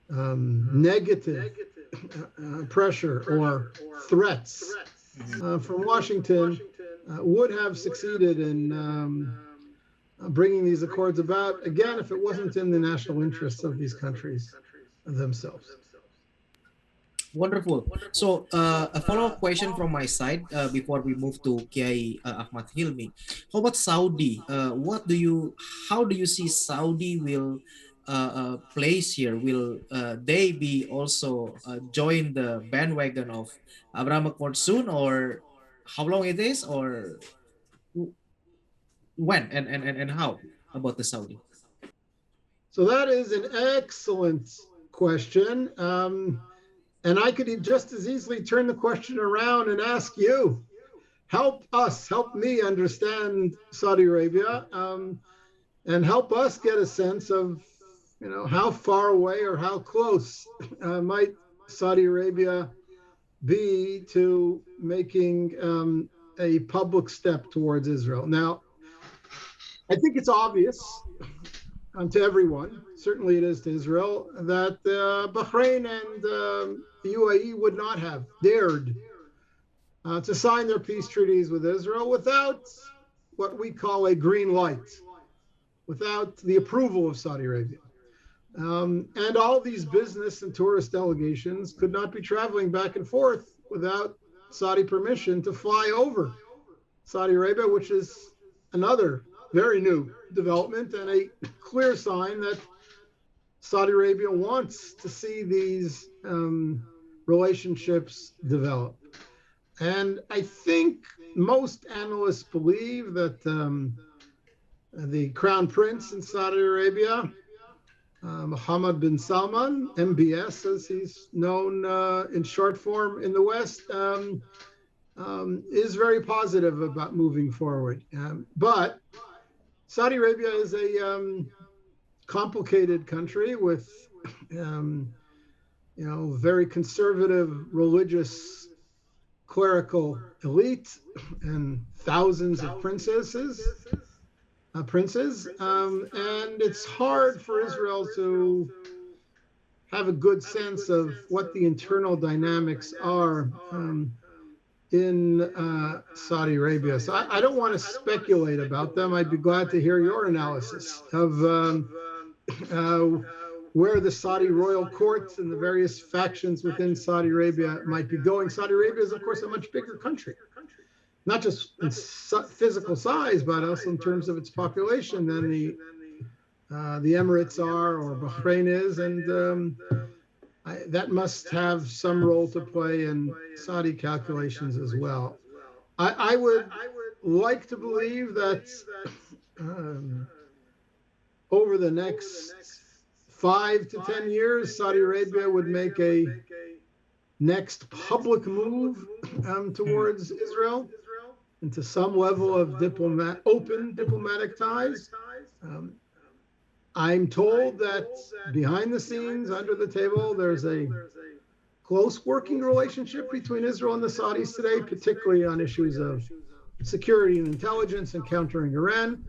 negative pressure or threats from Washington would have succeeded in bringing these accords about, again, if it wasn't in the national interests of these countries themselves. Wonderful. So a follow-up question from my side before we move to Kiai Ahmad Hilmi. How about Saudi? How do you see Saudi will place here? Will they be also join the bandwagon of Abraham Accord soon, or how long it is, or when and how about the Saudi? So that is an excellent question. And I could just as easily turn the question around and ask you, help me understand Saudi Arabia, and help us get a sense of, how far away or how close might Saudi Arabia be to making a public step towards Israel. Now, I think it's obvious to everyone, certainly it is to Israel, that Bahrain and the UAE would not have dared to sign their peace treaties with Israel without what we call a green light, without the approval of Saudi Arabia. And all these business and tourist delegations could not be traveling back and forth without Saudi permission to fly over Saudi Arabia, which is another very new development and a clear sign that Saudi Arabia wants to see these relationships develop. And I think most analysts believe that the Crown Prince in Saudi Arabia, Mohammed bin Salman, MBS as he's known in short form in the West, is very positive about moving forward. But Saudi Arabia is a complicated country with very conservative religious clerical elite and thousands of princes, and it's hard for Israel to have a good sense of what the internal dynamics are in Saudi Arabia. So I don't want to speculate about them. I'd be glad to hear your analysis of where the Saudi royal courts and the various factions within Saudi Arabia might be going. Saudi Arabia is, of course, a much bigger country, not just in physical size, but also in terms of its population than the Emirates are or Bahrain is, and that must have some role to play in Saudi calculations as well. I would like to believe that over the next 5 to 10 years, Saudi Arabia would make a next public move towards Israel into some level of open diplomatic ties. I'm told that behind the scenes, under the table, there's a close working relationship between Israel and the Saudis today, particularly on issues of security and intelligence and countering Iran.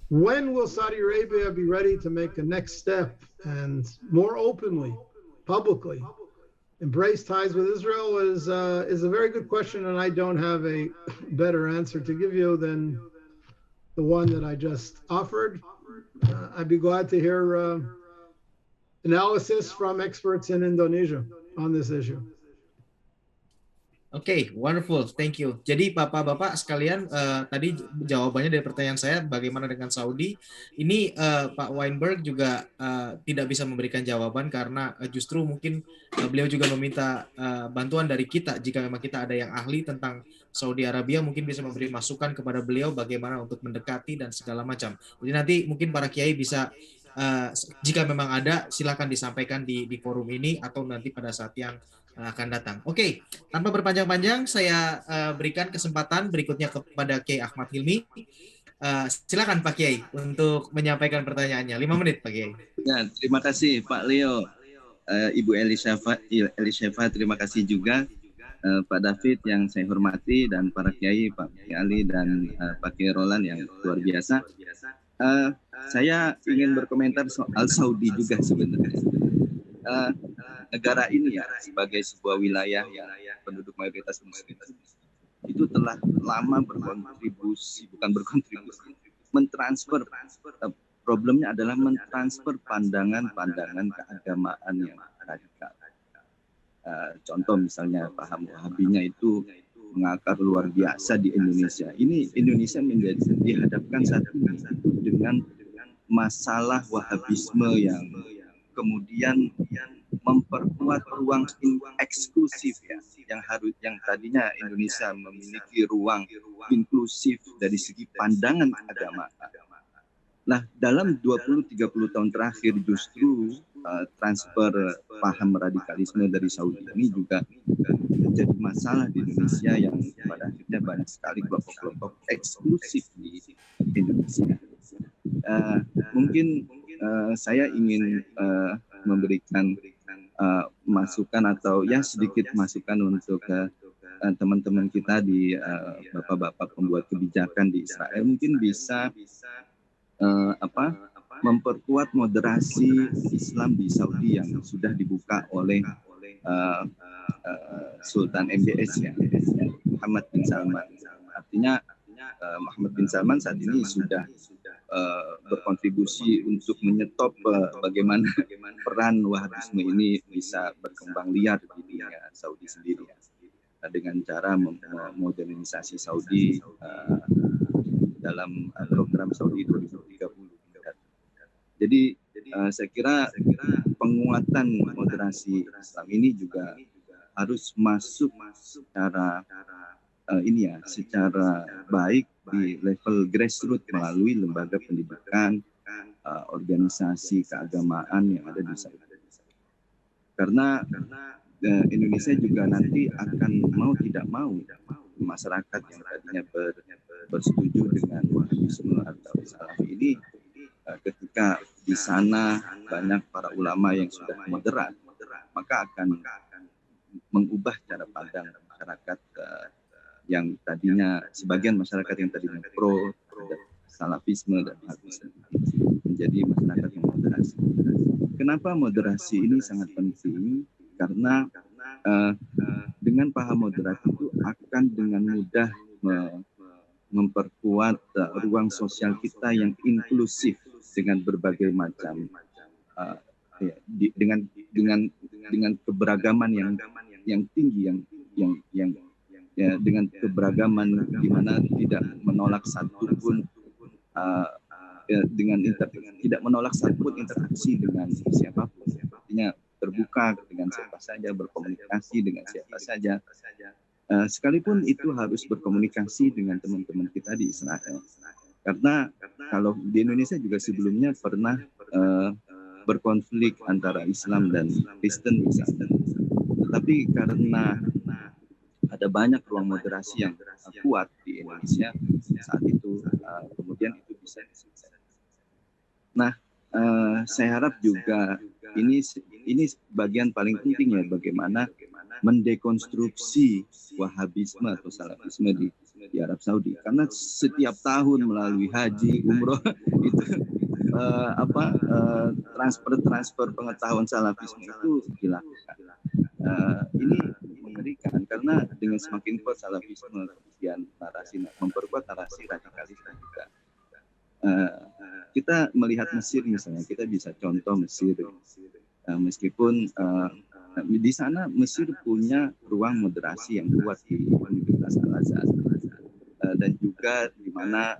When will Saudi Arabia be ready to make a next step and more openly, publicly, embrace ties with Israel is a very good question, and I don't have a better answer to give you than the one that I just offered. I'd be glad to hear analysis from experts in Indonesia on this issue. Oke, wonderful, thank you. Jadi Bapak-Bapak sekalian, tadi jawabannya dari pertanyaan saya, bagaimana dengan Saudi? Ini Pak Weinberg juga tidak bisa memberikan jawaban karena justru mungkin beliau juga meminta bantuan dari kita. Jika memang kita ada yang ahli tentang Saudi Arabia, mungkin bisa memberi masukan kepada beliau bagaimana untuk mendekati dan segala macam. Jadi nanti mungkin para kiai bisa, jika memang ada, silakan disampaikan di forum ini atau nanti pada saat yang akan datang. Oke, tanpa berpanjang-panjang, saya berikan kesempatan berikutnya kepada Kiai Ahmad Hilmi. Silakan Pak Kiai untuk menyampaikan pertanyaannya. 5 menit Pak Kiai. Ya, terima kasih Pak Leo, Ibu Eliseva, terima kasih juga Pak David yang saya hormati, dan para Kiai, Pak Kiai Ali dan Pak Kiai Roland yang luar biasa. Saya ingin berkomentar soal Saudi juga sebenarnya. Negara ini ya sebagai sebuah wilayah yang penduduk mayoritas muslim itu telah lama mentransfer, problemnya adalah mentransfer pandangan-pandangan keagamaan yang radikal. Contoh misalnya paham Wahabinya itu mengakar luar biasa di Indonesia. Ini Indonesia dihadapkan saat ini dengan masalah Wahabisme yang kemudian memperkuat ruang eksklusif ya, yang tadinya Indonesia memiliki ruang inklusif dari segi pandangan agama. Nah, dalam 20-30 tahun terakhir justru transfer paham radikalisme dari Saudi ini juga menjadi masalah di Indonesia, yang pada akhirnya banyak sekali kelompok-kelompok eksklusif di Indonesia. Mungkin saya ingin memberikan masukan atau ya sedikit masukan untuk teman-teman kita di bapak-bapak pembuat kebijakan di Israel, mungkin bisa memperkuat moderasi Islam di Saudi yang sudah dibuka oleh Sultan MBS ya, Muhammad bin Salman. Artinya Muhammad bin Salman saat ini sudah berkontribusi untuk menyetop bagaimana peran Wahabisme ini bisa berkembang liar di dunia Saudi sendiri, dengan cara modernisasi Saudi dalam program Saudi 2030. Jadi saya kira penguatan moderasi Islam ini juga harus masuk secara secara baik di level grassroots melalui lembaga pendidikan, organisasi keagamaan yang ada di Saudi. Karena Indonesia juga nanti akan mau tidak mau masyarakat yang tadinya bersetuju dengan Wahabisme atau Salafi ini, ketika di sana banyak para ulama yang sudah moderat, maka akan mengubah cara pandang masyarakat yang tadinya, sebagian masyarakat yang tadinya pro terhadap Salafisme dan Wahabisme menjadi masyarakat yang moderasi. Kenapa moderasi ini sangat penting? Karena dengan paham moderat itu akan dengan mudah memperkuat ruang sosial kita yang inklusif dengan berbagai macam dengan keberagaman yang tinggi, yang dengan keberagaman di mana tidak menolak satupun tidak menolak satupun interaksi dengan siapapun. Artinya terbuka dengan siapa saja, berkomunikasi dengan siapa saja. Sekalipun itu harus berkomunikasi dengan teman-teman kita di Israel. Karena kalau di Indonesia juga sebelumnya pernah berkonflik antara Islam dan Kristen misalnya. Tetapi karena ada banyak ruang moderasi yang kuat di Indonesia saat itu, kemudian itu bisa diselesaikan. Nah, saya harap juga ini bagian paling penting ya, bagaimana mendekonstruksi Wahabisme atau Salafisme di Arab Saudi. Karena setiap tahun melalui haji, umroh itu transfer pengetahuan Salafisme itu dilakukan. Ini mengerikan karena dengan semakin kuat Salafisme, kemudian narasi memperkuat narasi radikalisme juga. Kita melihat Mesir misalnya, kita bisa contoh Mesir. Meskipun di sana Mesir punya ruang moderasi yang kuat di Universitas Al-Azhar, dan juga di mana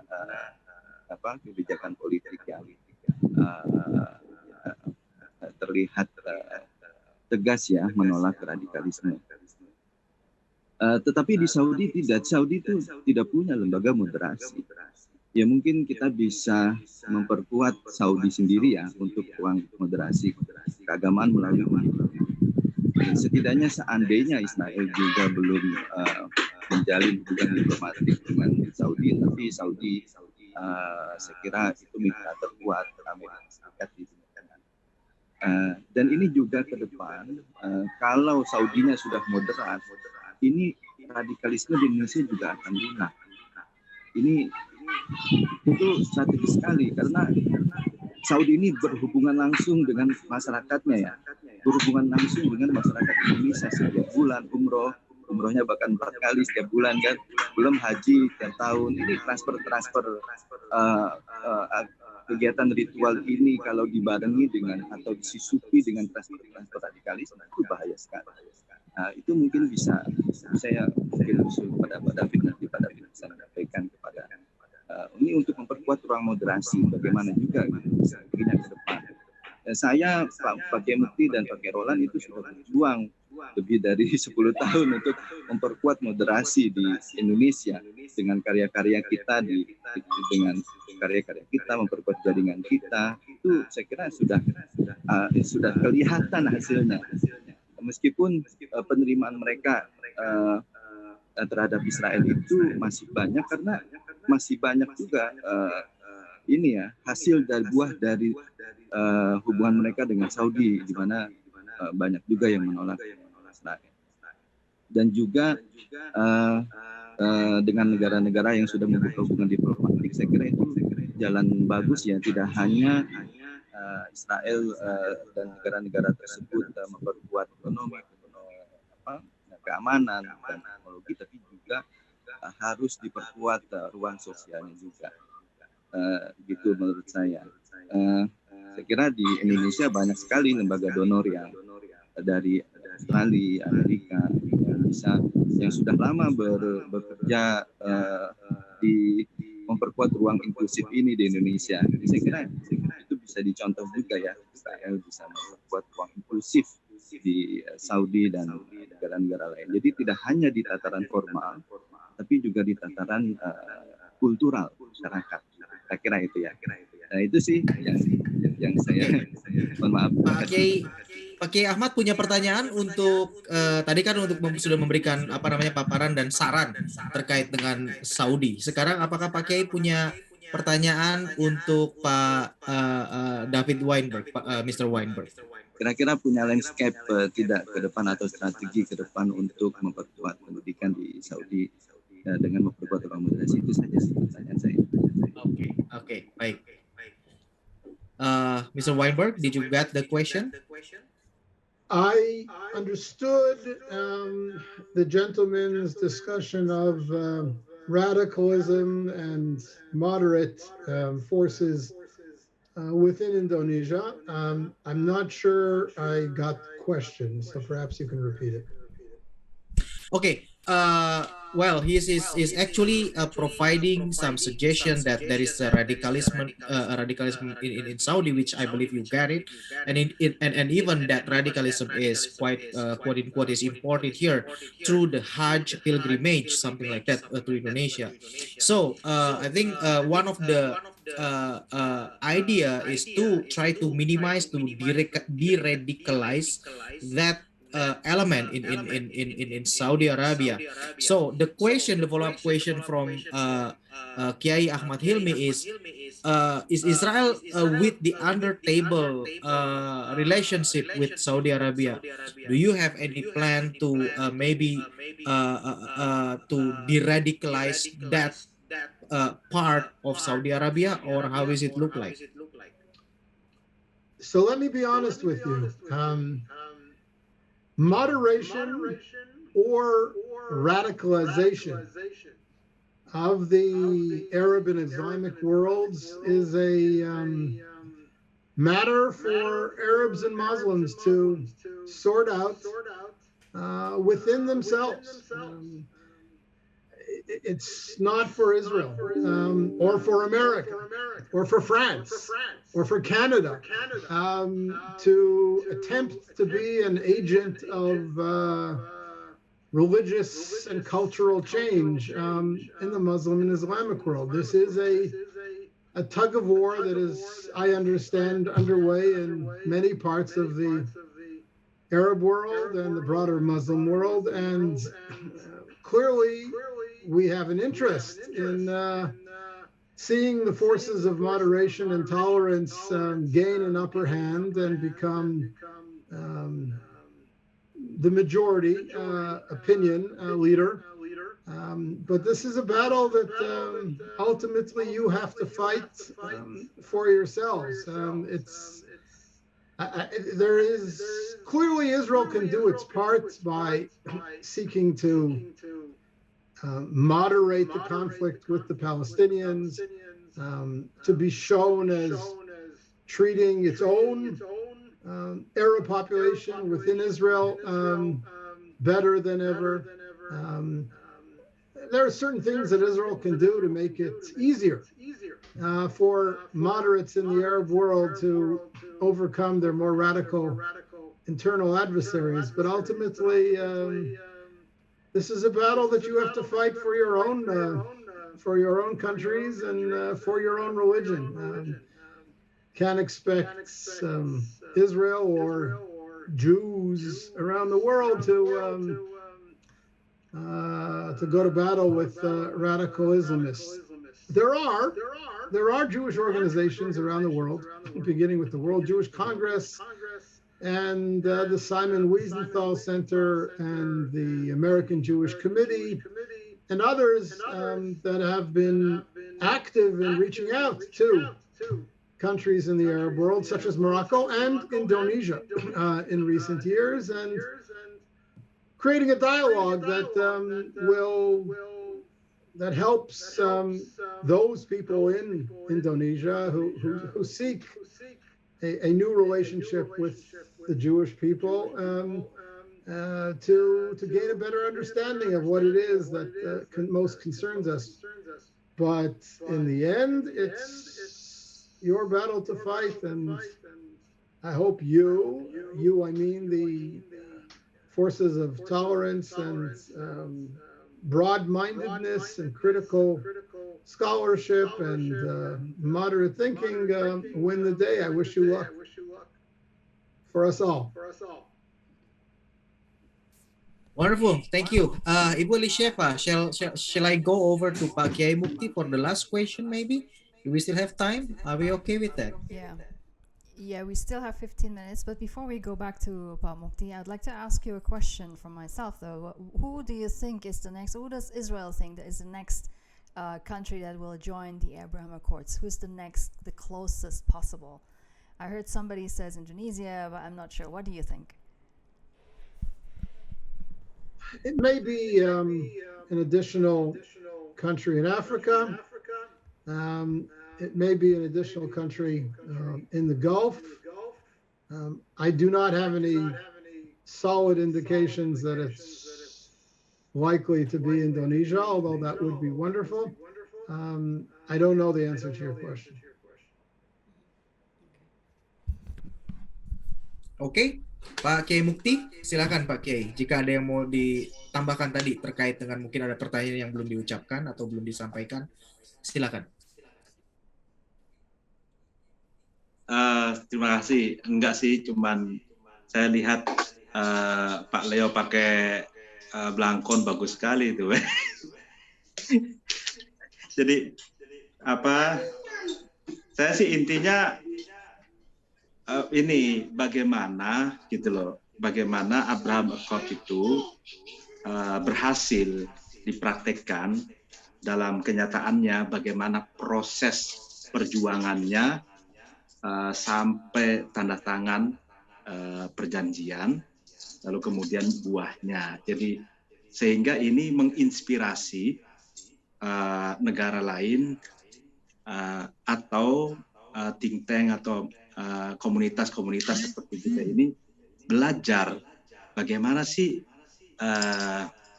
kebijakan politik yang terlihat tegas ya menolak radikalisme. Tetapi di Saudi tidak. Saudi itu tidak punya lembaga moderasi. Ya mungkin kita bisa memperkuat Saudi sendiri ya untuk ruang moderasi keagamaan melalui pendidikan. Setidaknya seandainya Israel juga belum menjalin hubungan diplomatik dengan Saudi, tapi Saudi saya kira itu mitra terkuat Amerika Serikat di dunia kanan. Dan ini juga ke depan, kalau Saudinya sudah moderat, ini radikalisme di Indonesia juga akan punah. Itu strategis sekali karena Saudi ini berhubungan langsung dengan masyarakatnya ya, berhubungan langsung dengan masyarakat Indonesia setiap bulan umrohnya bahkan 4 kali setiap bulan kan, belum haji tiap tahun. Ini transfer kegiatan ritual ini kalau dibarengi dengan atau disisupi dengan transfer radikalisme itu bahaya sekali. Itu mungkin bisa saya usul pada Pak David, nanti Pak David bisa menyampaikan kepada ini untuk memperkuat ruang moderasi bagaimana juga gitu ke depan. Saya Pak Kemukti dan Pak Kerolan itu sudah berjuang lebih dari 10 tahun untuk memperkuat moderasi di Indonesia dengan karya-karya kita dengan karya-karya kita, memperkuat jaringan kita. Itu saya kira sudah kelihatan hasilnya. Meskipun penerimaan mereka terhadap Israel itu masih banyak karena masih banyak juga hasil dari buah dari hubungan mereka dengan Saudi, di mana banyak juga yang menolak Israel. Dan juga dengan negara-negara yang sudah membuka hubungan diplomatik, saya kira itu jalan bagus ya, tidak hanya Israel dan negara-negara tersebut memperkuat ekonomi, keamanan dan teknologi, tapi juga harus diperkuat ruang sosialnya juga. Gitu menurut saya. Saya kira di Indonesia banyak sekali lembaga donor yang dari Australia, Amerika yang sudah lama bekerja di memperkuat ruang inklusif ini di Indonesia. Jadi saya kira itu bisa dicontoh juga ya, Israel bisa memperkuat ruang inklusif di Saudi dan negara-negara lain. Jadi tidak hanya di tataran formal, tapi juga di tataran kultural masyarakat. Saya kira itu ya. Nah itu sih yang saya mohon maaf. Pak Kiai Ahmad punya pertanyaan untuk tadi kan sudah memberikan paparan dan saran terkait dengan Saudi. Sekarang apakah Pak Kiai punya pertanyaan untuk Pak David Weinberg, Mr. Weinberg? Kira-kira punya landscape tidak ke depan atau strategi ke depan untuk memperkuat pendidikan di Saudi dengan memperkuat ruang moderasi, itu saja sih pertanyaan saya. Oke, baik. Mr. Weinberg, did you get the question? I understood the gentleman's discussion of radicalism and moderate forces within Indonesia. I'm not sure I got the question, so perhaps you can repeat it. Okay. Well, he is actually providing some suggestion that there is a radicalism in Saudi, which I believe you get it, and even that radicalism is quite quote unquote is imported here through the Hajj pilgrimage, something like that, to Indonesia. So I think one of the idea is to try to minimize, to de-radicalize that element in Saudi Arabia. So the follow-up question from Kiai Ahmad Hilmi is Israel with the under table relationship with Saudi Arabia? Do you have any plan to maybe to de-radicalize that part of Saudi Arabia, or how is it look like? So let me be honest with you. Moderation or radicalization of the Arab and Islamic worlds is a matter for Arabs and Muslims to sort out within themselves. It's not for Israel or for America or for France or for Canada to attempt to be an agent of religious and cultural change in the Muslim and Islamic world. This is a tug of war that is, I understand, underway in many parts of the Arab world and the broader Muslim world, and clearly we have an interest in seeing the forces of moderation and tolerance gain an upper hand and become the majority opinion leader. But this is a battle that ultimately you have to fight for yourselves. There is clearly Israel can do its part by seeking to moderate the conflict with the Palestinians, to be shown as treating its own Arab population within Israel better than ever. There are certain things that Israel can do to make it easier for moderates in the Arab world to overcome their more radical internal adversaries. But ultimately, this is a battle that you have to fight for your own countries and for your own religion. Can't expect Israel or Jews around the world to go to battle with radical Islamists. There are Jewish organizations around the world, beginning with the World Jewish Congress and the Simon Wiesenthal Center and the American Jewish Committee and others that have been active in reaching out to countries in the Arab world, such as Morocco and Indonesia in recent years, and creating a dialogue that will that helps those people in Indonesia who seek a new relationship with the Jewish people to gain a better understanding of what it is that most concerns us. But in the end, it's your battle to fight, and I hope I mean the forces of tolerance and broad-mindedness and critical scholarship and moderate thinking win the day. I wish you luck for us all. Wonderful, thank you. Ibu Elishefa, shall I go over to Pak Kiai Mukti for the last question maybe? Do we still have time? Are we okay with that? Yeah, we still have 15 minutes, but before we go back to Pak Mukti, I'd like to ask you a question from myself though. Who do you think is the next, who does Israel think that is the next country that will join the Abraham Accords? Who's the closest possible? I heard somebody says Indonesia, but I'm not sure. What do you think? It may be an additional country in Africa. It may be an additional country in the Gulf. I do not have any solid indications that it's likely to be Indonesia, although that would be wonderful. I don't know the answer to your question. Oke, Pak Kiai Mukti, silakan Pak Kiai. Jika ada yang mau ditambahkan tadi terkait dengan mungkin ada pertanyaan yang belum diucapkan atau belum disampaikan, silakan. Terima kasih. Enggak sih, cuman saya lihat Pak Leo pakai belangkon bagus sekali itu. Jadi saya sih intinya ini bagaimana gitu loh, bagaimana Abraham Accord itu berhasil dipraktekkan dalam kenyataannya, bagaimana proses perjuangannya sampai tanda tangan perjanjian, lalu kemudian buahnya. Jadi sehingga ini menginspirasi negara lain atau think tank atau komunitas-komunitas seperti kita ini belajar bagaimana sih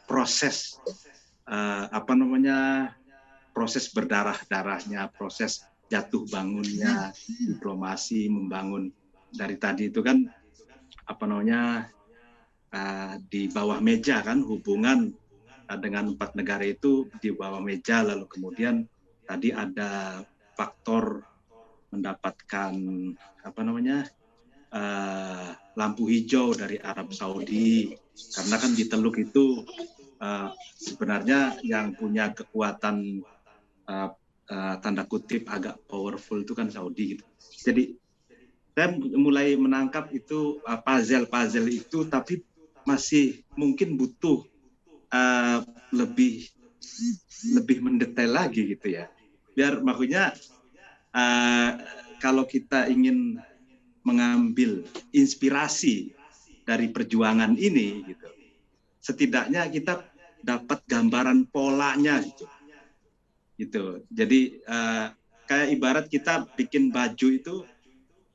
proses proses berdarah-darahnya, proses jatuh bangunnya, diplomasi membangun dari tadi itu kan di bawah meja kan, hubungan dengan 4 negara itu di bawah meja, lalu kemudian tadi ada faktor mendapatkan lampu hijau dari Arab Saudi, karena kan di Teluk itu sebenarnya yang punya kekuatan tanda kutip agak powerful itu kan Saudi gitu. Jadi saya mulai menangkap itu puzzle itu, tapi masih mungkin butuh lebih mendetail lagi gitu ya. Biar maksudnya kalau kita ingin mengambil inspirasi dari perjuangan ini gitu, setidaknya kita dapat gambaran polanya gitu. Jadi kayak ibarat kita bikin baju itu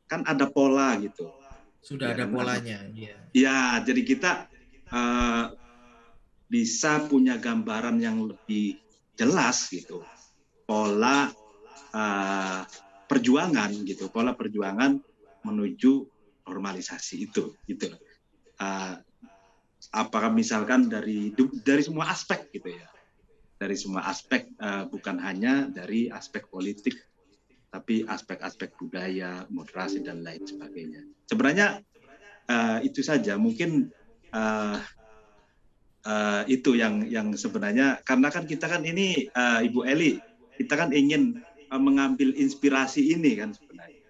kan ada pola gitu. Sudah ada polanya. Ya, jadi kita bisa punya gambaran yang lebih jelas gitu. Pola perjuangan gitu, pola perjuangan menuju normalisasi itu gitu. Apakah misalkan dari semua aspek gitu ya. Dari semua aspek, bukan hanya dari aspek politik, tapi aspek-aspek budaya, moderasi dan lain sebagainya. Sebenarnya itu saja, mungkin itu yang sebenarnya, karena kan kita kan ini Ibu Eli, kita kan ingin mengambil inspirasi ini kan sebenarnya.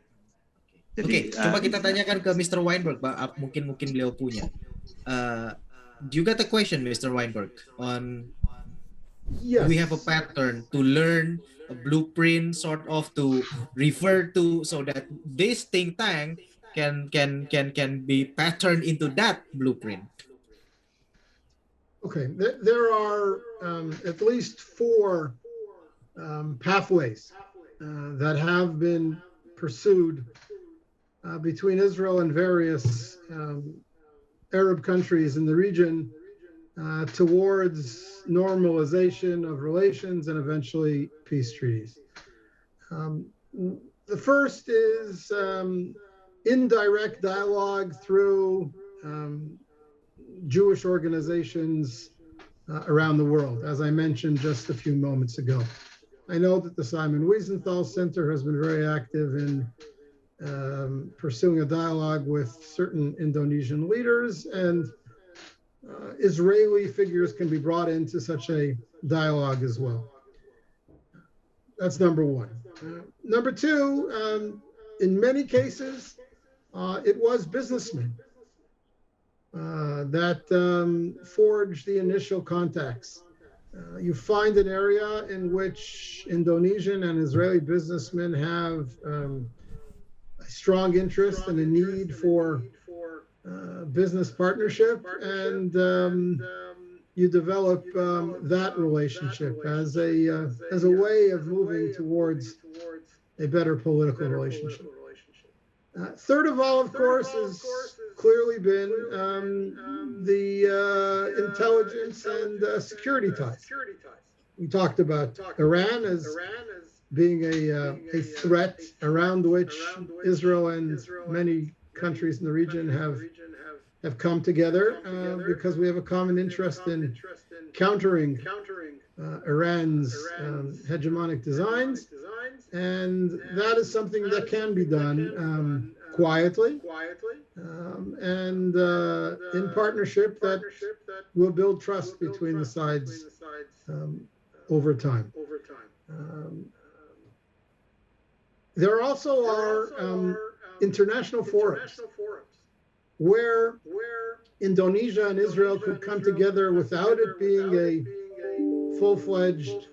Oke, coba kita tanyakan ke Mr. Weinberg, Pak. Mungkin beliau punya. Do you got a question, Mr. Weinberg, on? Yes. We have a pattern to learn, a blueprint sort of to refer to, so that this think tank can be patterned into that blueprint. Okay, there are at least 4 pathways that have been pursued between Israel and various Arab countries in the region towards normalization of relations and eventually peace treaties. The first is indirect dialogue through Jewish organizations around the world, as I mentioned just a few moments ago. I know that the Simon Wiesenthal Center has been very active in pursuing a dialogue with certain Indonesian leaders, and Israeli figures can be brought into such a dialogue as well. That's number one. Number two, in many cases, it was businessmen that forged the initial contacts. You find an area in which Indonesian and Israeli businessmen have a strong interest and a need for business partnership, and you develop that relationship as a way of moving towards a better political relationship. Third of all, of course, has clearly been the intelligence and security ties. We talked about Iran as being a threat around which Israel and many countries in the region have come together because we have a common interest in countering Iran's hegemonic designs, and that is something that can be done quietly and in partnership that will build trust between the sides over time. There also are international forums where Indonesia and Israel could come together without it being a full-fledged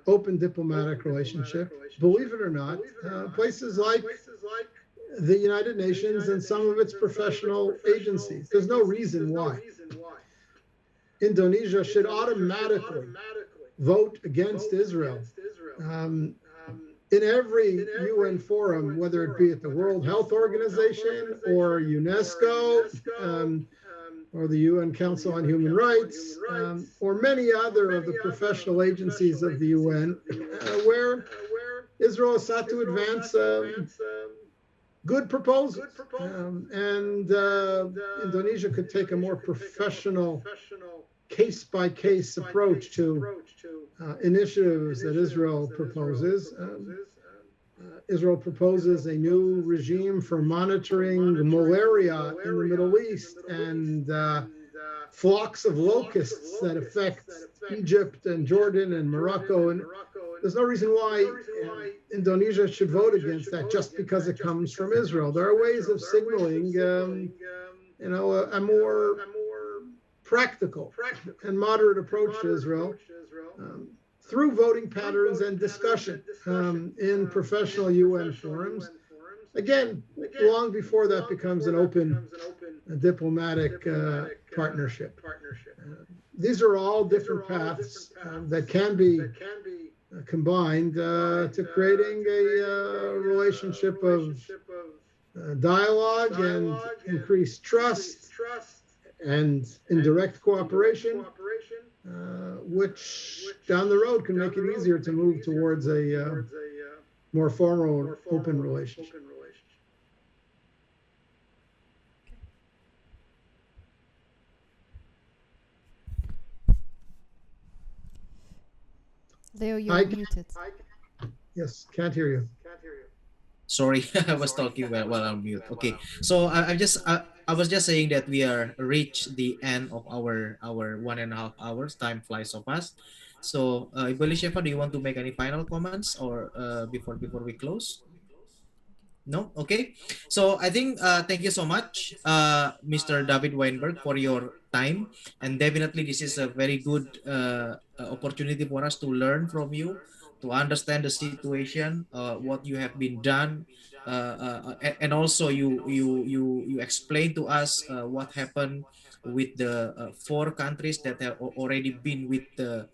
open diplomatic relationship. Believe it or not, places like the United Nations and some of its professional agencies, there's no reason why Indonesia should automatically vote against Israel in every UN forum, whether it be at the World Health Organization or UNESCO or the UN Council on Human Rights or many other of the professional agencies of the UN, where Israel is sought to advance good proposals. And Indonesia could take a more professional case-by-case approach to initiatives that Israel proposes. Israel proposes a new regime for monitoring malaria in the Middle East and flocks of locusts that affect Egypt and Jordan and Morocco. And there's no reason why Indonesia should vote against that just because it comes from Israel. There are ways of signaling, a more practical and moderate approach to Israel through voting patterns and discussion in professional UN forums. Again, long before that becomes an open diplomatic partnership. These are all different paths that can be combined to creating a relationship of dialogue and increased trust and indirect cooperation, which down the road can make it easier to move towards a more formal, open relationship. Leo, you're muted. Yes, can't hear you. Sorry, I was talking while I'm mute. Okay, so I was just saying that we are reached the end of our 1.5 hours. Time flies so fast. So, Ibu Elisheva, do you want to make any final comments or before we close? No? Okay. So I think thank you so much, Mr. David Weinberg, for your time. And definitely this is a very good opportunity for us to learn from you, to understand the situation, what you have been done and also you explain to us what happened with the 4 countries that have already been with the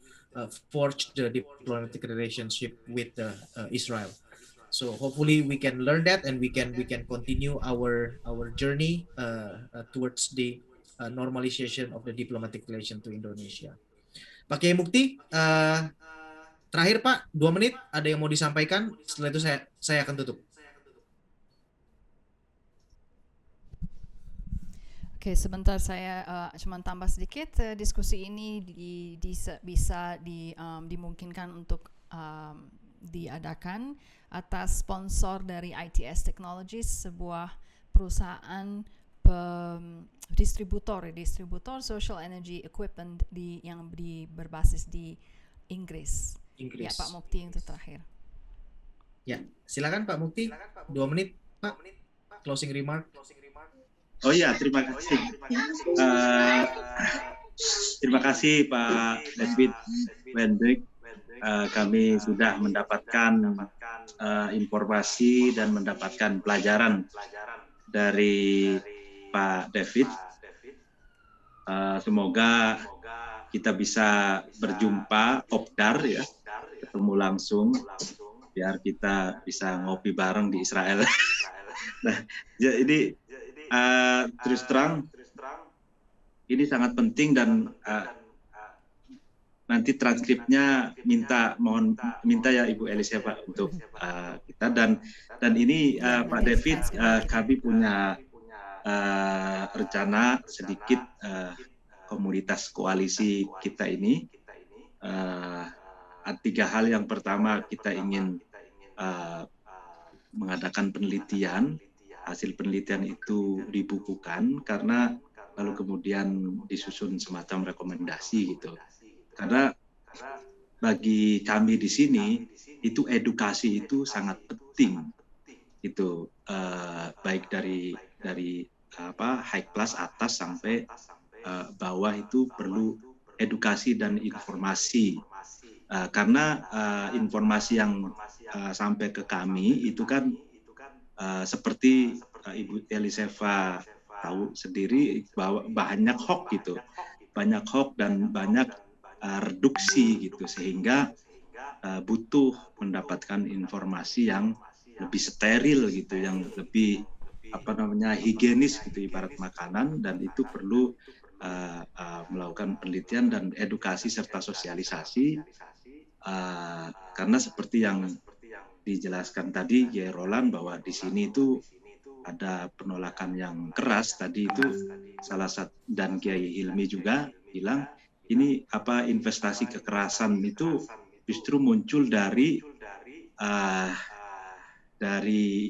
forged the diplomatic relationship with Israel. So hopefully we can learn that, and we can continue our journey towards the normalization of the diplomatic relation to Indonesia. Pak Kiai Mukti, terakhir Pak, 2 menit, ada yang mau disampaikan? Setelah itu saya akan tutup. Oke, sebentar saya cuma tambah sedikit. Diskusi ini bisa dimungkinkan untuk diadakan atas sponsor dari ITS Technologies, sebuah perusahaan distributor social energy equipment yang berbasis di Inggris. Ya, Pak Mukti yang terakhir. Ya, silakan Pak Mukti, 2 menit Pak, closing remark. Oh iya, terima kasih. Terima kasih Pak David Weinberg. Kami sudah mendapatkan informasi dan mendapatkan pelajaran dari Pak David. Semoga kita bisa berjumpa kopdar ya, ketemu langsung, biar kita bisa ngopi bareng di Israel. Nah, jadi terus terang ini sangat penting, dan nanti transkripnya minta ya Ibu Elisa Pak untuk kita, dan ini Pak David, kami punya rencana sedikit komunitas koalisi kita ini 3 hal. Yang pertama, kita ingin mengadakan penelitian. Hasil penelitian itu dibukukan, karena lalu kemudian disusun semacam rekomendasi gitu. Karena bagi kami di sini itu edukasi itu sangat penting, itu baik dari high class atas sampai bawah itu perlu edukasi dan informasi, karena informasi yang sampai ke kami itu kan seperti Ibu Eliseva tahu sendiri bahwa banyak hoax gitu, banyak hoax dan banyak reduksi gitu, sehingga butuh mendapatkan informasi yang lebih steril gitu, yang lebih higienis gitu, ibarat makanan, dan itu perlu melakukan penelitian dan edukasi serta sosialisasi, karena seperti yang dijelaskan tadi Kiai Roland, bahwa di sini itu ada penolakan yang keras tadi itu salah satu, dan Kiai Hilmi juga bilang ini investasi kekerasan itu justru muncul dari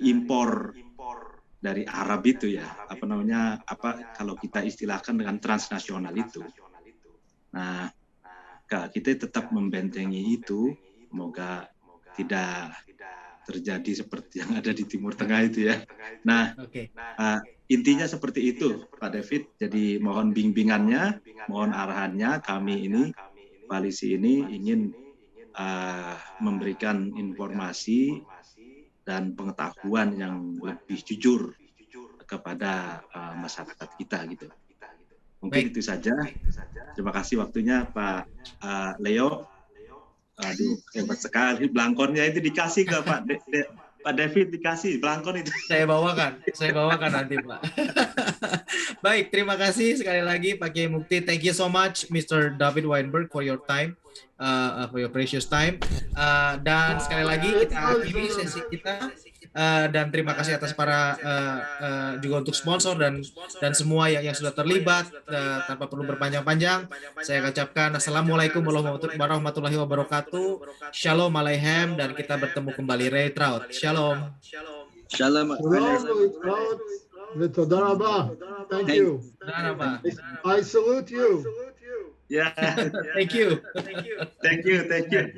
impor dari Arab itu ya, kalau kita istilahkan dengan transnasional itu. Nah, kita tetap membentengi itu, semoga tidak terjadi seperti yang ada di Timur Tengah itu ya. Nah, intinya seperti itu Pak David. Jadi mohon bimbingannya, mohon arahannya. Kami ini, koalisi ini ingin memberikan informasi dan pengetahuan yang lebih jujur kepada masyarakat kita gitu. Mungkin itu saja. Terima kasih waktunya Pak Leo. Aduh, hebat sekali. Belangkonnya itu dikasih ke Pak David, dikasih belangkon itu. Saya bawakan nanti Pak. Baik, terima kasih sekali lagi Pak Kiai Mukti. Thank you so much Mr. David Weinberg for your time, for your precious time. Dan sekali lagi kita akhiri sesi kita. Dan terima kasih atas para juga untuk sponsor dan semua yang sudah terlibat. Tanpa perlu berpanjang-panjang, saya ucapkan assalamualaikum warahmatullahi wabarakatuh. Shalom aleichem, dan kita bertemu kembali Retraut. Shalom. Shalom. Toda rabah. Thank you. I salute you. Yeah. Thank you. Thank you.